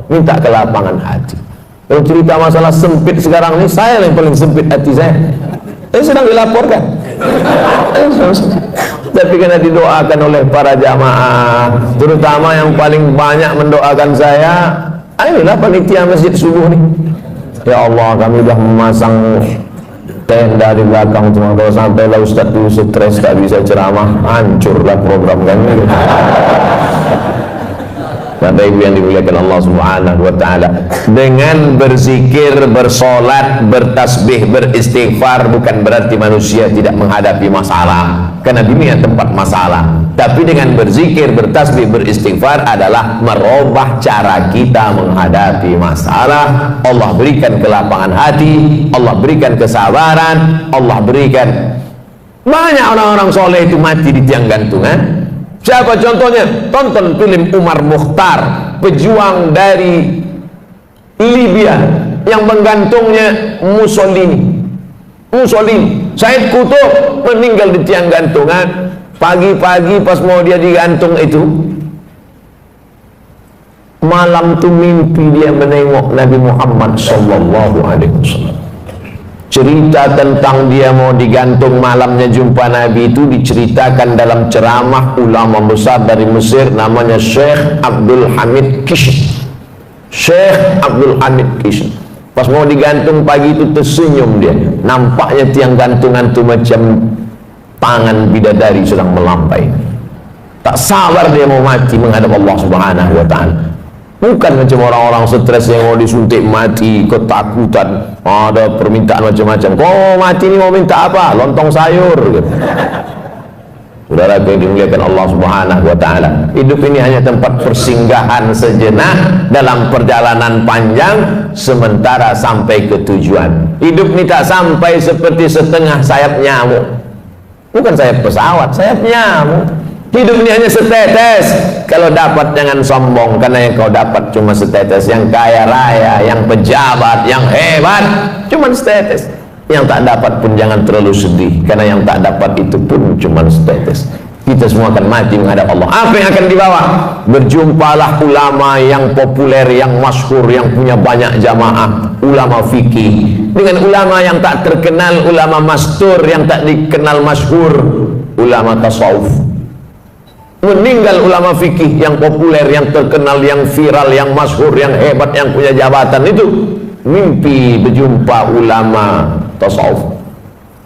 minta kelapangan hati. Kalau cerita masalah sempit sekarang ini, saya yang paling sempit hati saya. Saya sedang dilaporkan. Tapi kena didoakan oleh para jamaah, terutama yang paling banyak mendoakan saya. Ayolah panitia masjid subuh nih. Ya Allah, kami sudah memasang tenda di belakang, cuma kalau sampailah Ustadz itu stres tak bisa ceramah, hancurlah program kami. Bapak ibu yang dimuliakan Allah Subhanahu wa ta'ala, dengan berzikir, bersolat, bertasbih, beristighfar bukan berarti manusia tidak menghadapi masalah, karena dunia tempat masalah. Tapi dengan berzikir, bertasbih, beristighfar adalah merubah cara kita menghadapi masalah. Allah berikan kelapangan hati, Allah berikan kesabaran, Allah berikan. Banyak orang-orang soleh itu mati di tiang gantungan. Siapa contohnya? Tonton film Umar Mukhtar, pejuang dari Libya yang menggantungnya Mussolini. Mussolini, Said Kutub meninggal di tiang gantungan. Pagi-pagi pas mau dia digantung itu, malam tu mimpi dia menengok Nabi Muhammad sallallahu alaihi wasallam. Cerita tentang dia mau digantung malamnya jumpa Nabi itu diceritakan dalam ceramah ulama besar dari Mesir namanya Syekh Abdul Hamid Kish. Syekh Abdul Hamid Kish. Pas mau digantung pagi itu tersenyum dia. Nampaknya tiang gantungan itu macam tangan bidadari sedang melampai. Tak sabar dia mau mati menghadap Allah Subhanahu wa taala. Bukan macam orang-orang stres yang mau disuntik mati, ketakutan, ada permintaan macam-macam. Kau mau mati ni mau minta apa? Lontong sayur gitu. Saudara yang dimuliakan Allah Subhanahu wa taala, hidup ini hanya tempat persinggahan sejenak dalam perjalanan panjang sementara sampai ke tujuan. Hidup ini tak sampai seperti setengah sayap nyamuk. Bukan sayap pesawat, sayap nyamuk. Hidup ini hanya setetes. Kalau dapat jangan sombong, karena yang kau dapat cuma setetes. Yang kaya raya, yang pejabat, yang hebat, cuma setetes. Yang tak dapat pun jangan terlalu sedih, karena yang tak dapat itu pun cuma setetes. Kita semua akan mati menghadap Allah. Apa yang akan dibawa? Berjumpalah ulama yang populer, yang masyhur, yang punya banyak jamaah, ulama fikih, dengan ulama yang tak terkenal, ulama mastur yang tak dikenal masyhur, ulama tasawuf. Meninggal ulama fikih yang populer, yang terkenal, yang viral, yang masyhur, yang hebat, yang punya jabatan itu mimpi berjumpa ulama tasawuf.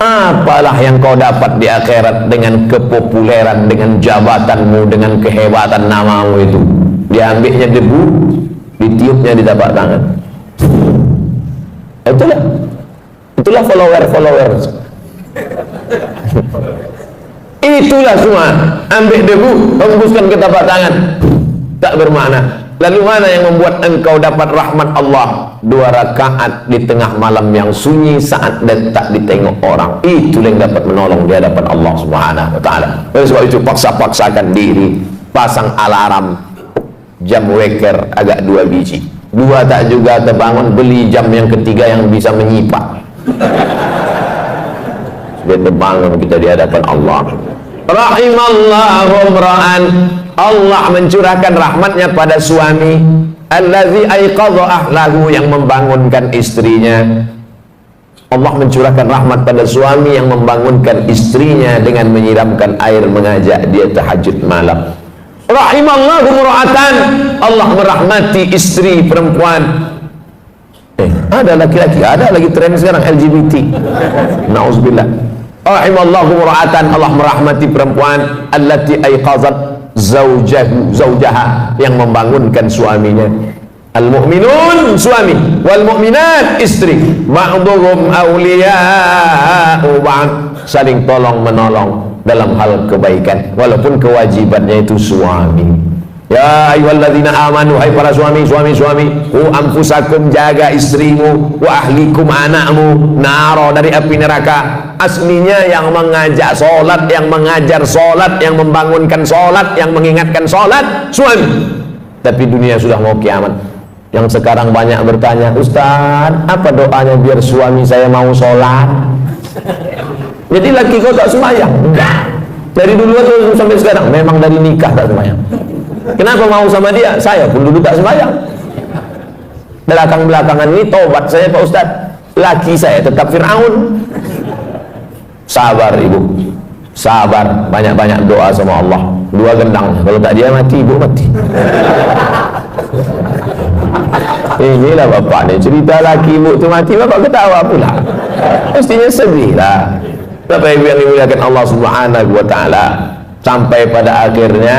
Apalah yang kau dapat di akhirat dengan kepopuleran, dengan jabatanmu, dengan kehebatan namamu itu? Diambilnya debu, ditiupnya di tapak tangan. Itulah follower. Itulah semua. Ambil debu, hembuskan ke tapak tangan, tak bermakna. Lalu mana yang membuat engkau dapat rahmat Allah? 2 rakaat di tengah malam yang sunyi saat dan tak ditengok orang. Itu yang dapat menolong di hadapan Allah Subhanahu wa taala. Oleh sebab itu paksa-paksakan diri, pasang alarm, jam weker agak 2 biji. 2 tak juga terbangun, beli jam yang ketiga yang bisa menyipak. Supaya terbangun kita di hadapan Allah. Rahimallahu imra'an, Allah mencurahkan rahmatnya pada suami allazi aiqadha ahlahu, yang membangunkan istrinya. Allah mencurahkan rahmat pada suami yang membangunkan istrinya dengan menyiramkan air, mengajak dia tahajud malam. Rahimallahu imra'atan, Allah merahmati istri perempuan. Ada laki-laki, ada lagi tren sekarang LGBT. Nauzubillah. Rahimallahu imra'atan, Allah merahmati perempuan allati aiqazat zaujaha, yang membangunkan suaminya. Al-mu'minun suami, wal mu'minat istri, ba'dhum awliya'u ba'd, saling tolong menolong dalam hal kebaikan walaupun kewajibannya itu suami. Ya ayyuhalladzina amanu, hai para suami, anfusakum, jaga istrimu, wa ahlikum, anakmu, naro, dari api neraka. Aslinya yang mengajak solat, yang mengajar solat, yang membangunkan solat, yang mengingatkan solat, suami. Tapi dunia sudah mau kiamat. Yang sekarang banyak bertanya, Ustaz, apa doanya biar suami saya mau solat? Jadi laki kau tak sembahyang? Enggak. Dari dulu sampai sekarang, memang dari nikah tak sembahyang. Kenapa mau sama dia? Saya pun dulu tak sembahyang. Belakang-belakangan ini tobat saya, Pak Ustaz. Laki saya tetap Fir'aun. Sabar ibu, sabar, banyak-banyak doa sama Allah. 2 gendang, kalau tak dia mati, ibu mati. Inilah bapak ni, cerita laki ibu tu mati, bapak ketawa pula. Mestinya sedih lah. Bapak ibu yang dimuliakan Allah Subhanahu wa taala. Sampai pada akhirnya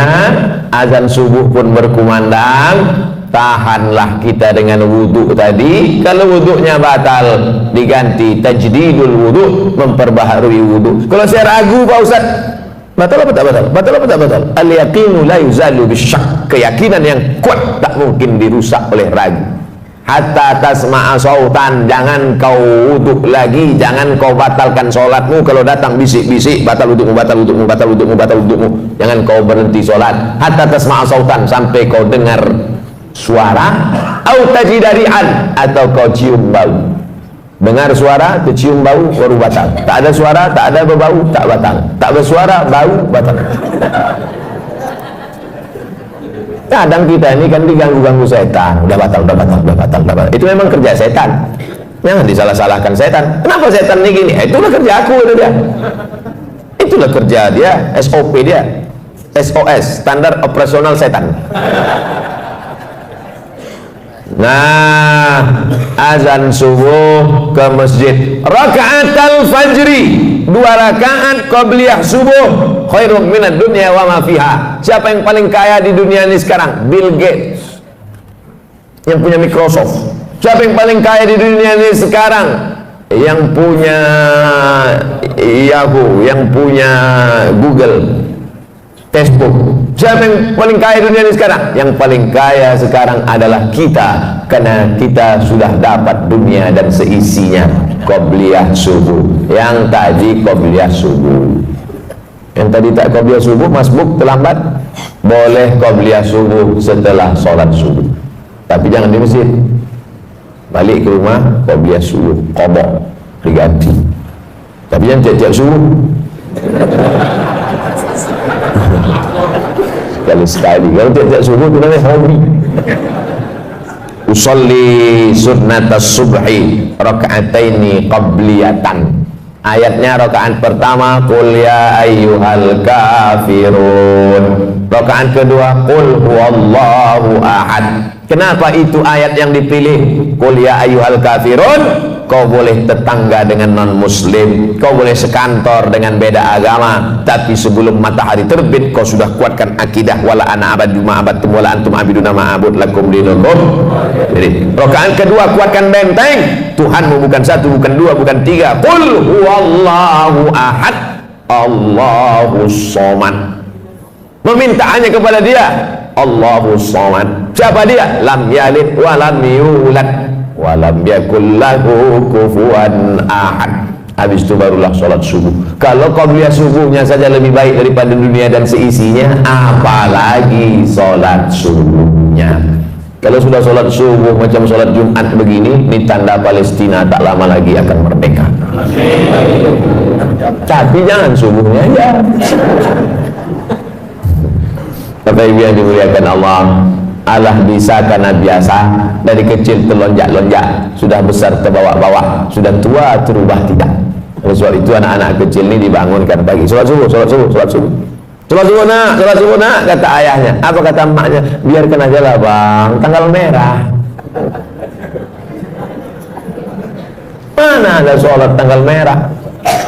azan subuh pun berkumandang. Tahanlah kita dengan wudhu tadi. Kalau wudhunya batal, diganti tajdidul wudhu, memperbaharui wudhu. Kalau saya ragu, Pak Ustaz, batal apa tak batal? Batal apa tak batal? Al-yaqinu la yuzalu bisyak. Keyakinan yang kuat tak mungkin dirusak oleh ragu. Hatta tasma'a sautan, jangan kau wudhu lagi, jangan kau batalkan solatmu. Kalau datang bisik-bisik, batal wudhumu, batal wudhumu, batal wudhumu, batal wudhumu. Jangan kau berhenti solat. Hatta tasma'a sautan, sampai kau dengar suara, au tajidari'an, atau kau cium bau. Dengar suara, tercium bau, baru batal. Tak ada suara, tak ada berbau, tak batal. Tak bersuara, bau, batal. Kadang kita ini kan diganggu-ganggu setan, udah batal. Itu memang kerja setan. Jangan disalah-salahkan setan. Kenapa setan ini gini? Itulah kerja aku, itu dia. Itulah kerja dia, SOP dia. SOS, standar operasional setan. Nah, azan subuh ke masjid, rakaat al-fajri, 2 rakaat qabliyah subuh, khairun minad dunya wa ma fiha. Siapa yang paling kaya di dunia ini sekarang? Bill Gates, yang punya Microsoft. Siapa yang paling kaya di dunia ini sekarang? Yang punya Yahoo, yang punya Google, Facebook. Siapa yang paling kaya dunia ini sekarang? Yang paling kaya sekarang adalah kita, karena kita sudah dapat dunia dan seisinya. Qobliyah subuh. Yang tadi qobliyah subuh. Yang tadi tak qobliyah subuh, masbuk terlambat. Boleh qobliyah subuh setelah sholat subuh, tapi jangan di masjid. Balik ke rumah, qobliyah subuh, qadha, diganti. Tapi yang tiap-tiap subuh. Sekali-sekali. Kalau tiap-tiap subuh itu namanya hobi. Usolli sunnatas subhi raka'ataini qabliyatan. Ayatnya rakaat pertama qul ya ayyuhal kafirun. Rakaat kedua qul huwallahu ahad. Kenapa itu ayat yang dipilih? Qul ya ayyuhal kafirun. Kau boleh tetangga dengan non-muslim, kau boleh sekantor dengan beda agama, tapi sebelum matahari terbit kau sudah kuatkan akidah, wala ana abadu ma abadtum wala antum abiduna ma abud lakum dinukum. Jadi rakaat kedua kuatkan benteng, Tuhanmu bukan satu, bukan dua, bukan tiga. Qul huwallahu ahad, Allahus somad. Meminta hanya kepada dia, Allahus somad. Siapa dia? Lam yalid wa lam yulad walam yakul lahu kufuwan ahad. Habis itu barulah sholat subuh. Kalau qabliyah subuhnya saja lebih baik daripada dunia dan seisinya, apalagi sholat subuhnya. Kalau sudah sholat subuh macam sholat Jumat begini, ini tanda Palestina tak lama lagi akan merdeka. Tapi jangan subuhnya ya. Bapak Ibu yang dimuliakan Allah, Allah bisa karena biasa. Dari kecil terlonjak-lonjak, sudah besar terbawa-bawa, sudah tua terubah tidak. Oleh sebab itu anak-anak kecil ini dibangunkan pagi, sholat subuh, sholat subuh, sholat subuh, sholat subuh nak, kata ayahnya. Apa kata emaknya? Biarkan aja lah bang, tanggal merah. Mana ada sholat tanggal merah?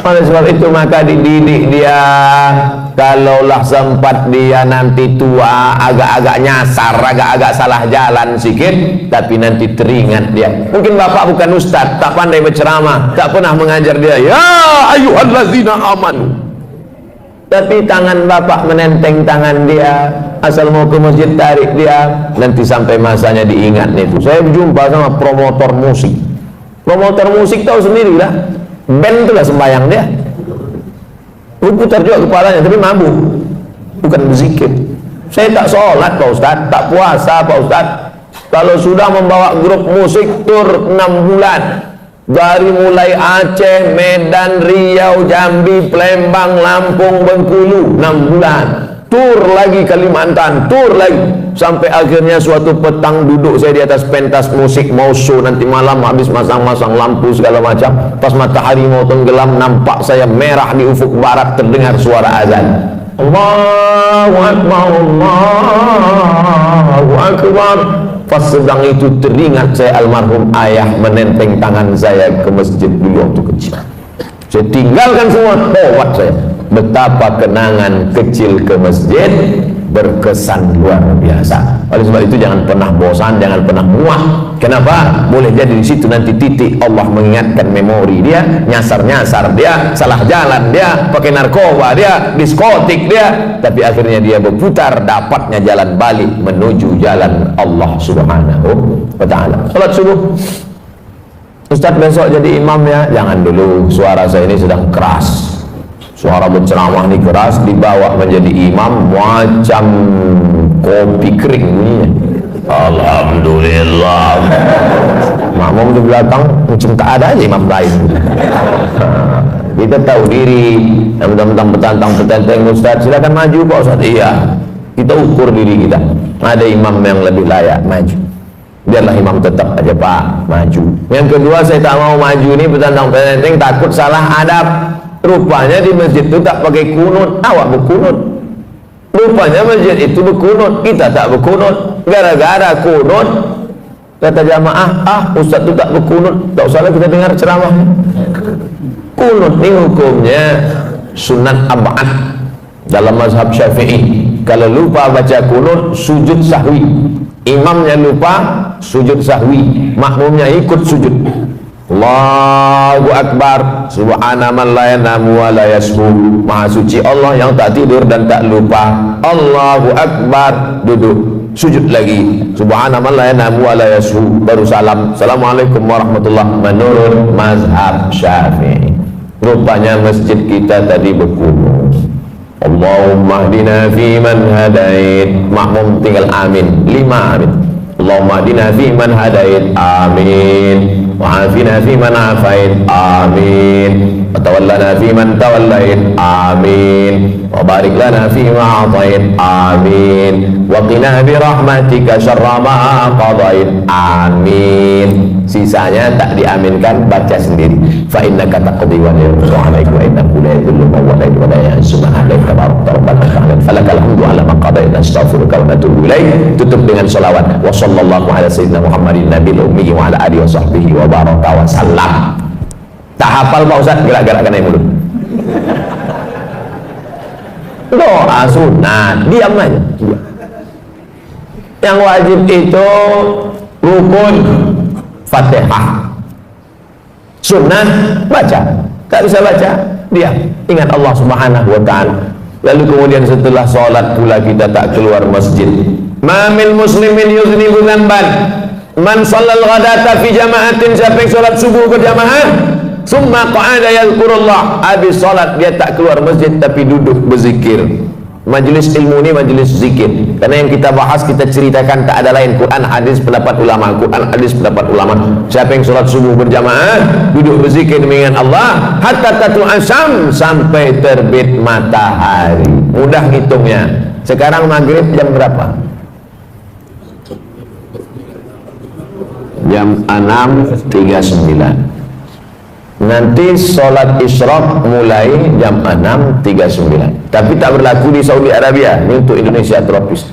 Oleh sebab itu maka dididik dia, kalaulah sempat dia nanti tua agak-agak nyasar, agak-agak salah jalan sikit, tapi nanti teringat dia. Mungkin bapak bukan ustaz, tak pandai berceramah, tak pernah mengajar dia ya ayyuhallazina amanu, tapi tangan bapak menenteng tangan dia, asal mau ke masjid tarik dia, nanti sampai masanya diingat itu. Saya berjumpa sama promotor musik. Promotor musik tahu sendiri lah, band itulah sembahyang dia. Putar juga kepalanya, tapi mabuk, bukan berzikir. Saya tak sholat Pak Ustaz, tak puasa Pak Ustaz. Kalau sudah membawa grup musik tur 6 bulan, dari mulai Aceh, Medan, Riau, Jambi, Palembang, Lampung, Bengkulu, 6 bulan. Tur lagi Kalimantan, tur lagi. Sampai akhirnya suatu petang duduk saya di atas pentas musik, mau show nanti malam, habis masang-masang lampu segala macam. Pas matahari mau tenggelam, nampak saya merah di ufuk barat, terdengar suara azan. Allahu Akbar, Allahu Akbar. Pas sedang itu teringat saya almarhum ayah menenteng tangan saya ke masjid dulu waktu kecil. Saya tinggalkan semua, tawat saya. Betapa kenangan kecil ke masjid berkesan luar biasa. Oleh sebab itu jangan pernah bosan, jangan pernah muak. Kenapa? Boleh jadi di situ nanti titik Allah mengingatkan memori dia, nyasar-nyasar dia, salah jalan dia, pakai narkoba dia, diskotik dia, tapi akhirnya dia berputar, dapatnya jalan balik menuju jalan Allah Subhanahu wa ta'ala. Salat subuh. Ustaz besok jadi imam ya? Jangan dulu, suara saya ini sedang keras. Suara berceramah ini keras, dibawa menjadi imam macam kopi kering bunyinya. Alhamdulillah. makmum di belakang macam tak ada aja imam lain. Kita tahu diri, mentang-mentang petantang Ustaz, silakan maju Pak Ustaz. Iya, kita ukur diri kita, ada imam yang lebih layak maju, biarlah imam tetap aja Pak maju. Yang kedua, saya tak mau maju ini petantang takut salah adab. Rupanya di masjid itu tak pakai kunut, awak berkunut. Rupanya masjid itu berkunut, kita tak berkunut. Gara-gara kunut, kata jamaah, Ustaz itu tak berkunut, tak usahlah kita dengar ceramah. Kunut ini hukumnya sunat ab'ad dalam mazhab Syafi'i. Kalau lupa baca kunut, sujud sahwi. Imamnya lupa, sujud sahwi, makmumnya ikut sujud. Allahu Akbar, subhana man la yanamu wa la yashu. Maha suci Allah yang tak tidur dan tak lupa. Allahu Akbar, duduk, sujud lagi, subhana man la yanamu wa la yashu, baru salam, assalamualaikum warahmatullah, menurut mazhab Syafi'i. Rupanya masjid kita tadi berkunut. Allahumma hdina fi man hadait, makmum tinggal amin, 5 amin. Allahumma hdina fi man hadait, amin. Wa'afina fi man afait, amin. Wa tawallana fi man tawallait, amin. Wa barik lana fi ma atait, amin. Wa qina bi rahmatika syarra ma qadait, amin. Sisanya tak diaminkan, baca sendiri. Fa innaka taqdi wa la yuqda 'alaika wa innahu la yadhillu man walayta wa la yu'izzu man hadayta tabarakta rabbana ta'ala falakal hamdu 'ala ma qadaita astaghfiruka wa atubu ilaik. Tutup dengan selawat. Wa sallallahu ala sayyidina Muhammadin nabiyil ummi wa ala alihi wa sahbihi wa baraka wa sallam. Tak hafal Pak Ustaz, gerak-gerakkan air mulut. Doa sunat, diam aja. Yang wajib itu rukun Fatihah. Sunnah baca, tak bisa baca, diam, ingat Allah Subhanahu wa ta'ala. Lalu kemudian setelah sholat pula kita tak keluar masjid. Ma min muslimin yuznibu dzanban man shallal ghadata fi jama'atin, siapa yang sholat subuh berjamaah summa qa'ada yadhkurullah, habis sholat dia tak keluar masjid tapi duduk berzikir. Majelis ilmu ini majelis zikir, karena yang kita bahas, kita ceritakan tak ada lain Quran, hadis, pendapat ulama. Quran, hadis, pendapat ulama. Siapa yang sholat subuh berjamaah duduk berzikir mengingat Allah hatta tatu asam, sampai terbit matahari. Mudah hitungnya. Sekarang maghrib jam berapa? Jam 6.39. Nanti sholat isyraq mulai jam 6.39. Tapi tak berlaku di Saudi Arabia. Ini untuk Indonesia tropis.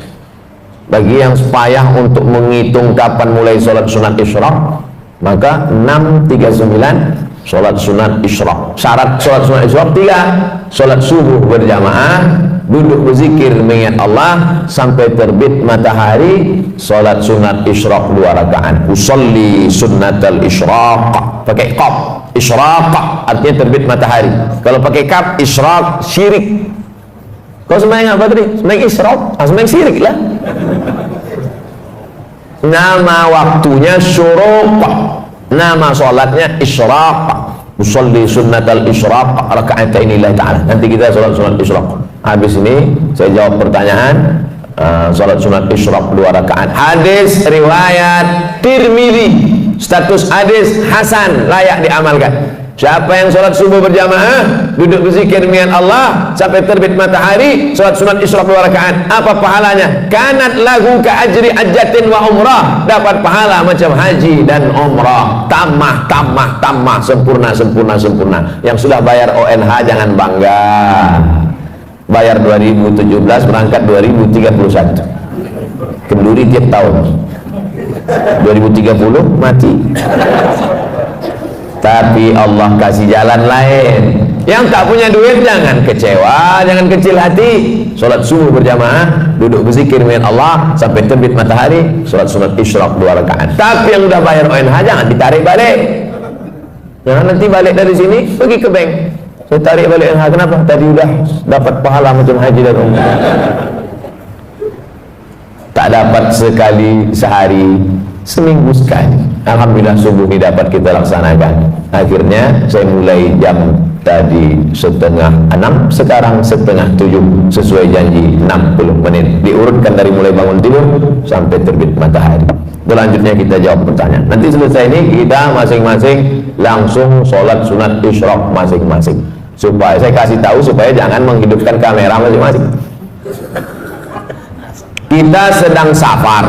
Bagi yang payah untuk menghitung kapan mulai sholat sunat isyraq, maka 6.39 sholat sunat isyraq. Syarat sholat sunat isyraq 3: sholat subuh berjamaah, duduk berzikir mengingat Allah sampai terbit matahari. Sholat sunat isyraq 2 rakaat. Usolli sunnatal isyraq, pakai qaf. Isyraq artinya terbit matahari. Kalau pakai kaf, isyraq syirik. Kau sembahyang apa tadi? Sembahyang isyraq, sembahyang syirik lah. Nama waktunya syuruq, nama sholatnya isyraq. Usolli sunnatal isyraq raka'atain lillahi ta'ala. Nanti kita sholat sunat isyraq. Habis ini saya jawab pertanyaan. Sholat sunat isyraq 2 rakaat. Hadis riwayat Tirmidzi, status hadis hasan, layak diamalkan. Siapa yang sholat subuh berjamaah duduk berzikir mengingat Allah sampai terbit matahari, sholat sunat isyraq 2 rakaat, apa pahalanya? Kanat lahu ka ajri hajjatin wa umrah, dapat pahala macam haji dan umrah. Tamah, sempurna. Yang sudah bayar ONH jangan bangga. Bayar 2017, berangkat 2031. Kenduri tiap tahun. 2030 mati. Tapi Allah kasih jalan lain. Yang tak punya duit jangan kecewa, jangan kecil hati. Sholat subuh berjamaah, duduk berzikir dengan Allah sampai terbit matahari, sholat sunat isyraq 2 rakaat. Tapi yang udah bayar ONH jangan ditarik balik. Jangan nanti balik dari sini pergi ke bank, saya tarik balik ONH. Kenapa? Tadi udah dapat pahala macam haji dan umrah. Tak dapat sekali sehari, seminggu sekali. Alhamdulillah subuh ini dapat kita laksanakan. Akhirnya saya mulai jam tadi 5:30, sekarang 6:30, sesuai janji 60 menit. Diurutkan dari mulai bangun tidur sampai terbit matahari. Selanjutnya kita jawab pertanyaan. Nanti selesai ini kita masing-masing langsung sholat sunat isyraq masing-masing. Supaya saya kasih tahu supaya jangan menghidupkan kamera masing-masing. Kita sedang safar.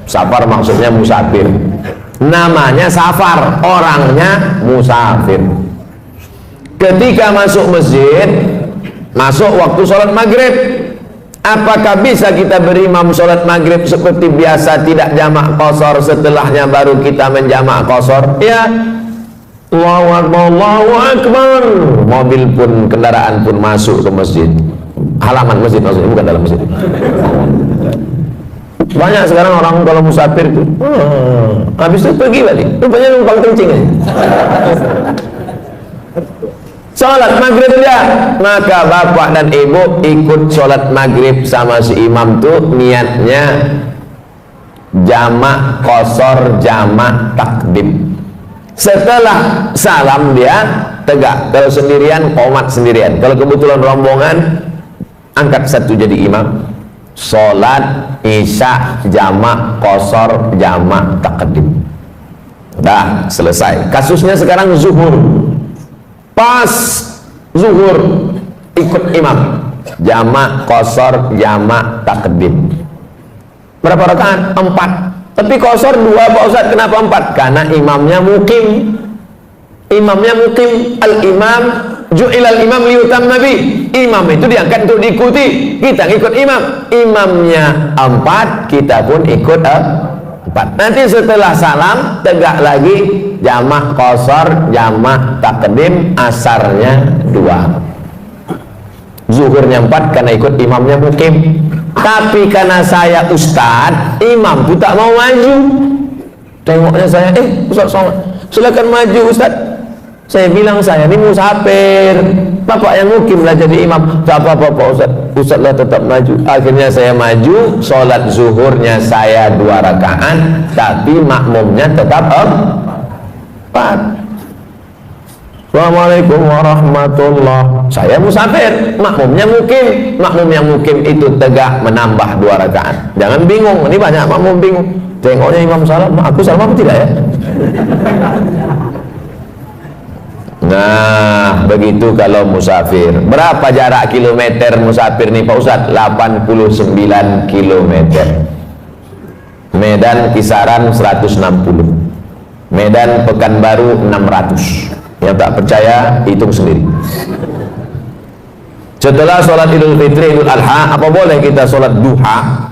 Safar maksudnya musafir. Namanya safar, orangnya musafir. Ketika masuk masjid, masuk waktu sholat maghrib, apakah bisa kita berimam sholat maghrib seperti biasa, tidak jamak qashar, setelahnya baru kita menjamak qashar? Ya, Allahu Akbar, Allahu Akbar. Mobil pun, kendaraan pun masuk ke masjid, halaman masjid maksudnya, bukan dalam masjid. Banyak sekarang orang kalau musafir itu habis itu pergi balik, rupanya numpang kencing aja. Sholat maghrib ya, maka bapak dan ibu ikut sholat maghrib sama si imam tuh niatnya jamak qashar, jamak takdim. Setelah salam dia tegak. Kalau sendirian qomat sendirian. Kalau kebetulan rombongan angkat satu jadi imam. Sholat isya jamak qashar, jamak takdim. Dah selesai. Kasusnya sekarang zuhur. Pas zuhur ikut imam jamak qashar, jamak takdim. Berapa rakaat? 4. Tapi qashar 2 Pak Ustaz. Kenapa 4? Karena imamnya mukim. Imamnya mukim. Al-imam ju'ilal imam liyutam nabi. Imam itu diangkat untuk diikuti. Kita ngikut imam. Imamnya 4, kita pun ikut 4. Nanti setelah salam tegak lagi jamak qashar, jamak takdim, asarnya 2. Zuhurnya 4 karena ikut imamnya mukim. Tapi karena saya ustad, imam itu tak mau maju. Tengoknya saya, Ustaz sholat, silakan maju Ustaz. Saya bilang saya ini musafir, bapak yang mukim lah jadi imam. Tak apa-apa Pak Ustaz, Ustaz lah tetap maju. Akhirnya saya maju, sholat zuhurnya saya 2 rakaat, tapi makmumnya tetap 4. Assalamualaikum warahmatullah. Saya musafir, makmumnya mukim. Makmum yang mukim itu tegak menambah 2 rakaat. Jangan bingung, ini banyak makmum bingung. Tengoknya imam salam, aku salam apa tidak ya? Nah, begitu kalau musafir. Berapa jarak kilometer musafir nih Pak Ustadz? 89 kilometer. Medan kisaran 160. Medan Pekanbaru 600. Yang tak percaya hitung sendiri. Setelah sholat Idul Fitri, Idul Adha, apa boleh kita sholat duha?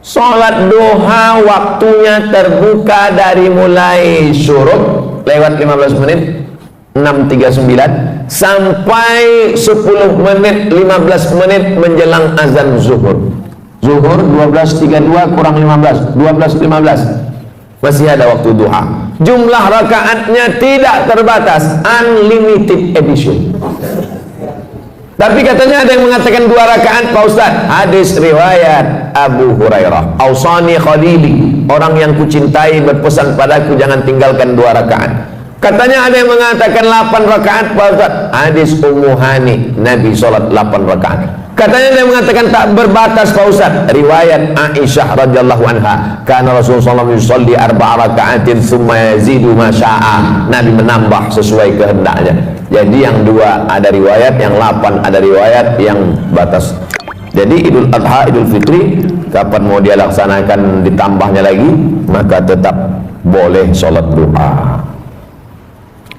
Sholat duha waktunya terbuka dari mulai syuruk lewat 15 menit 6.39 sampai 10 menit 15 menit menjelang azan zuhur. Zuhur 12.32 kurang 15, 12.15. Masih ada waktu duha. Jumlah rakaatnya tidak terbatas, unlimited edition. Tapi katanya ada yang mengatakan 2 rakaat Pak Ustaz. Hadis riwayat Abu Hurairah, Ausani Khalili, orang yang kucintai berpesan padaku jangan tinggalkan 2 rakaat. Katanya ada yang mengatakan 8 rakaat Pak Ustaz. Hadis Ummu Hani, Nabi sholat 8 rakaat. Katanya dia mengatakan tak berbatas Pak Ustaz. Riwayat Aisyah radhiyallahu anha, karena Rasulullah SAW yusalli 4 raka'atin thumma yazidu ma syaa. Nabi menambah sesuai kehendaknya. Jadi yang 2 ada riwayat, yang 8 ada riwayat yang batas. Jadi Idul Adha, Idul Fitri kapan mau dia laksanakan ditambahnya lagi, maka tetap boleh sholat duha.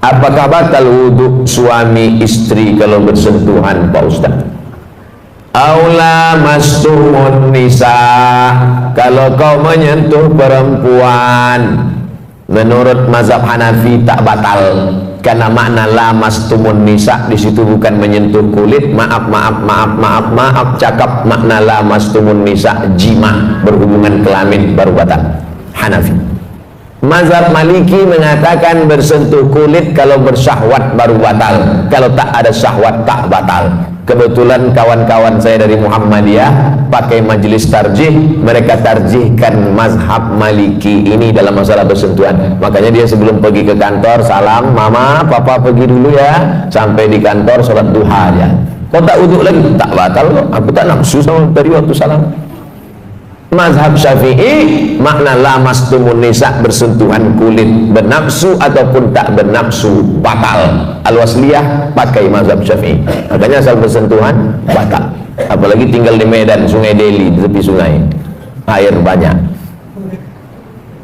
Apakah batal wudhu suami istri kalau bersentuhan Pak Ustaz? Aula mastumun nisa, kalau kau menyentuh perempuan, menurut mazhab Hanafi tak batal, karena makna la mastumun nisa di situ bukan menyentuh kulit. Maaf, cakap makna la mastumun nisa jima, berhubungan kelamin baru batal. Hanafi. Mazhab Maliki mengatakan bersentuh kulit kalau bersyahwat baru batal, kalau tak ada syahwat tak batal. Kebetulan kawan-kawan saya dari Muhammadiyah pakai majelis tarjih, mereka tarjihkan mazhab Maliki ini dalam masalah bersentuhan. Makanya dia sebelum pergi ke kantor salam, mama, papa pergi dulu ya, sampai di kantor sholat duha aja. Kau tak wudhu lagi? Tak batal kok, aku tak nafsu sama dari waktu salam. Mazhab Syafi'i makna lamastumun nisa, bersentuhan kulit, bernafsu ataupun tak bernafsu batal. Al-Wasliyah pakai mazhab Syafi'i, makanya asal bersentuhan batal. Apalagi tinggal di Medan, Sungai Deli, di tepi sungai, air banyak.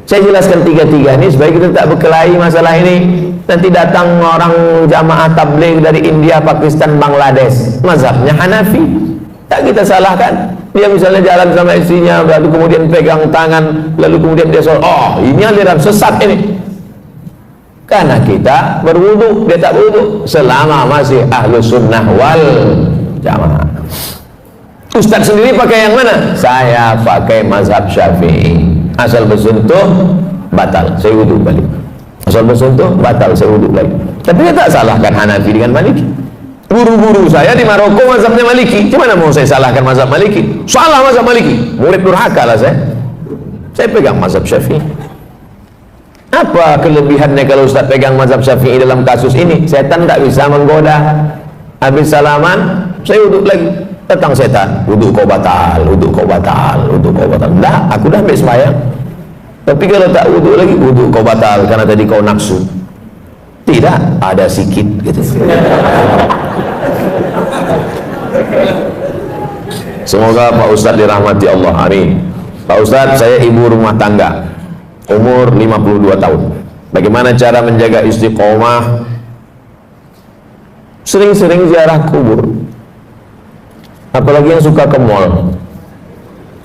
Saya jelaskan tiga-tiga ini supaya kita tak berkelahi masalah ini. Nanti datang orang jamaah tabligh dari India, Pakistan, Bangladesh, mazhabnya Hanafi, tak kita salahkan. Dia misalnya jalan sama istrinya, lalu kemudian pegang tangan, lalu kemudian dia soal, oh ini aliran sesat ini. Karena kita berwudu, dia tak berwudu, selama masih ahlu sunnah wal jamaah. Ustadz sendiri pakai yang mana? Saya pakai mazhab Syafi'i. Asal bersentuh batal, saya wudu balik. Asal bersentuh batal, saya wudu lagi. Tapi dia tak salahkan Hanafi dengan Maliki. Guru-guru saya di Maroko mazhabnya Maliki, gimana mau saya salahkan mazhab Maliki? Salah mazhab Maliki, murid durhaka lah saya. Saya pegang mazhab Syafi'i. Apa kelebihannya kalau Ustaz pegang mazhab Syafi'i dalam kasus ini? Setan tak bisa menggoda. Habis salaman, saya wuduk lagi. Datang setan, wuduk kau batal, wuduk kau batal, wuduk kau batal. Dah, aku dah ambil sembahyang. Tapi kalau tak wuduk lagi, wuduk kau batal karena tadi kau nafsu. Tidak, ada sikit gitu. Semoga Pak Ustadz dirahmati Allah. Amin. Pak Ustadz, saya ibu rumah tangga, umur 52 tahun. Bagaimana cara menjaga istiqomah? Sering-sering ziarah kubur. Apalagi yang suka ke mall,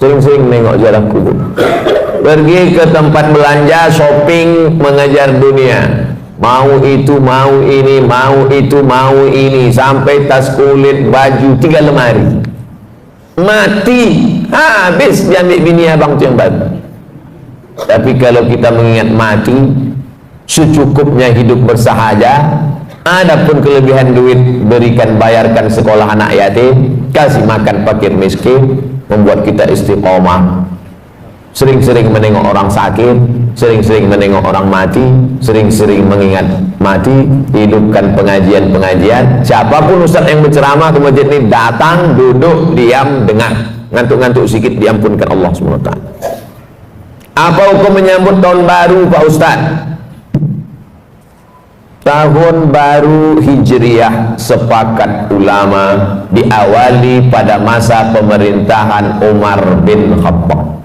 sering-sering nengok ziarah kubur. Pergi ke tempat belanja, shopping, mengejar dunia. Mau itu, mau ini, mau itu, mau ini, sampai tas kulit, baju, 3 lemari. Mati, habis diambil bini abang tu yang baru. Tapi kalau kita mengingat mati, secukupnya hidup bersahaja. Adapun kelebihan duit, berikan, bayarkan sekolah anak yatim, kasih makan fakir miskin, membuat kita istiqomah. Sering-sering menengok orang sakit, sering-sering menengok orang mati, sering-sering mengingat mati, hidupkan pengajian-pengajian. Siapapun ustaz yang berceramah ke masjid ini, datang, duduk, diam, dengar. Ngantuk-ngantuk sedikit, diampunkan Allah SWT. Apa hukum menyambut tahun baru Pak Ustaz? Tahun baru Hijriah sepakat ulama diawali pada masa pemerintahan Umar bin Khattab.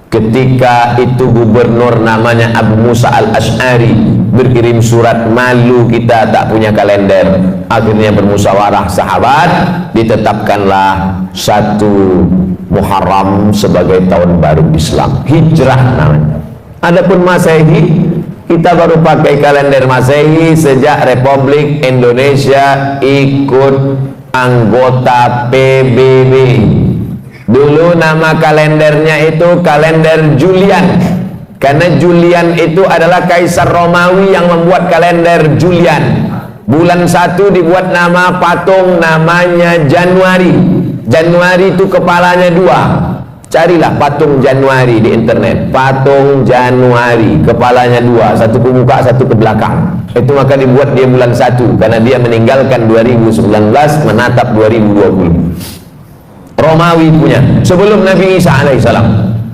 Ketika itu gubernur namanya Abu Musa al-Ash'ari berkirim surat, malu kita tak punya kalender. Akhirnya bermusyawarah sahabat, ditetapkanlah 1 Muharram sebagai tahun baru Islam, Hijrah namanya. Adapun Masehi, kita baru pakai kalender Masehi sejak Republik Indonesia ikut anggota PBB. Dulu nama kalendernya itu kalender Julian, karena Julian itu adalah kaisar Romawi yang membuat kalender Julian. Bulan 1 dibuat nama patung, namanya Januari. Januari itu kepalanya 2. Carilah patung Januari di internet. Patung Januari, kepalanya 2, satu ke muka, satu ke belakang. Itu maka dibuat dia bulan 1, karena dia meninggalkan 2019, menatap 2020. Romawi punya, sebelum Nabi Isa alaihissalam.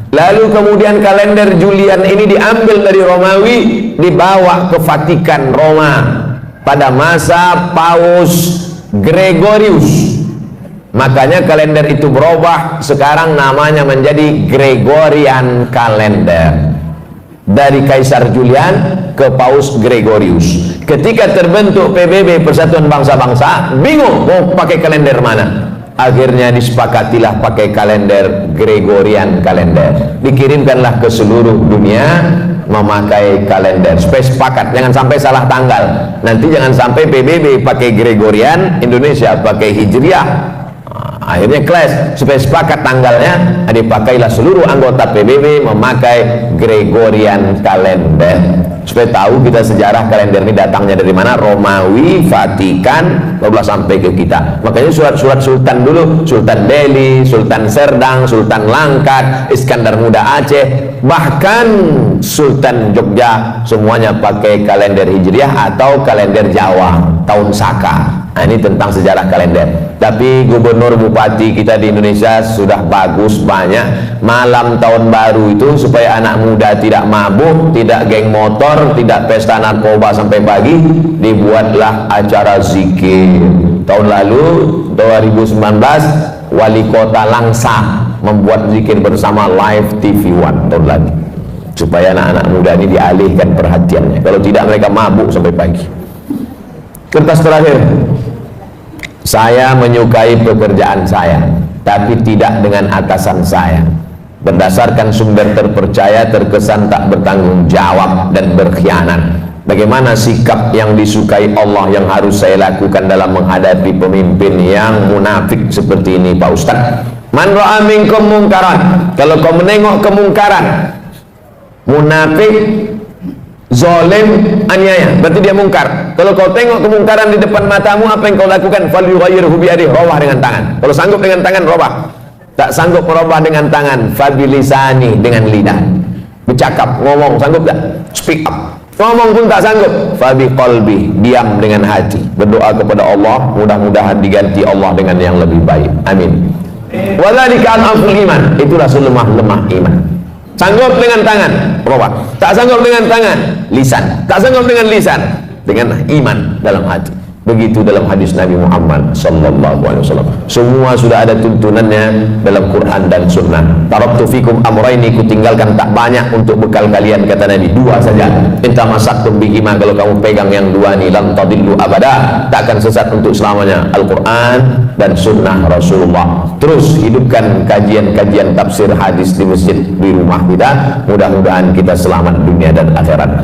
Lalu kemudian kalender Julian ini diambil dari Romawi, dibawa ke Vatikan Roma pada masa Paus Gregorius. Makanya kalender itu berubah, sekarang namanya menjadi Gregorian Calendar. Dari Kaisar Julian ke Paus Gregorius. Ketika terbentuk PBB, Persatuan Bangsa-Bangsa, bingung mau pakai kalender mana. Akhirnya disepakatilah pakai kalender Gregorian Calendar. Dikirimkanlah ke seluruh dunia memakai kalender. Supaya sepakat, jangan sampai salah tanggal. Nanti jangan sampai PBB pakai Gregorian, Indonesia pakai Hijriah. Akhirnya clash. Supaya sepakat tanggalnya, dipakailah seluruh anggota PBB memakai Gregorian Calendar. Supaya tahu kita sejarah kalender ini datangnya dari mana, Romawi, Vatikan, barulah sampai ke kita. Makanya surat-surat Sultan dulu, Sultan Delhi, Sultan Serdang, Sultan Langkat, Iskandar Muda Aceh, bahkan Sultan Jogja, semuanya pakai kalender Hijriah atau kalender Jawa, tahun Saka. Nah, ini tentang sejarah kalender. Tapi gubernur bupati kita di Indonesia sudah bagus banyak. Malam tahun baru itu supaya anak muda tidak mabuk, tidak geng motor, tidak pesta narkoba sampai pagi, dibuatlah acara zikir. Tahun lalu 2019 wali kota Langsa membuat zikir bersama Live TV One tahun lalu, supaya anak-anak muda ini dialihkan perhatiannya. Kalau tidak mereka mabuk sampai pagi. Kertas terakhir. Saya menyukai pekerjaan saya, tapi tidak dengan atasan saya. Berdasarkan sumber terpercaya, terkesan tak bertanggung jawab dan berkhianat. Bagaimana sikap yang disukai Allah yang harus saya lakukan dalam menghadapi pemimpin yang munafik seperti ini, Pak Ustaz? Man ra'a minkum mungkaran. Kalau kau menengok kemungkaran, munafik, zalim, aniaya, berarti dia mungkar. Kalau kau tengok kemungkaran di depan matamu, apa yang kau lakukan? Falyughayyirhu biyadihi, robah dengan tangan. Kalau sanggup dengan tangan, robah. Tak sanggup merubah dengan tangan, fabilisani, dengan lidah. Bercakap, ngomong, sanggup tak? Speak up. Ngomong pun tak sanggup, fabiqalbi, diam dengan hati. Berdoa kepada Allah, mudah-mudahan diganti Allah dengan yang lebih baik. Amin. Wadzalika al-aful iman, itulah selemah-lemah iman. Sanggup dengan tangan, robah. Tak sanggup dengan tangan, lisan. Tak sanggup dengan lisan, dengan iman dalam hati. Begitu dalam hadis Nabi Muhammad sallallahu alaihi wasallam. Semua sudah ada tuntunannya dalam Quran dan Sunnah. Taraktu fikum amraini, ku tinggalkan tak banyak untuk bekal kalian, kata Nabi, dua saja. Inta masaktum bihima, kalau kamu pegang yang dua ni, lam tadillu abada, tak akan sesat untuk selamanya. Al-Quran dan Sunnah Rasulullah. Terus hidupkan kajian-kajian tafsir hadis di masjid di rumah kita. Mudah-mudahan kita selamat dunia dan akhirat.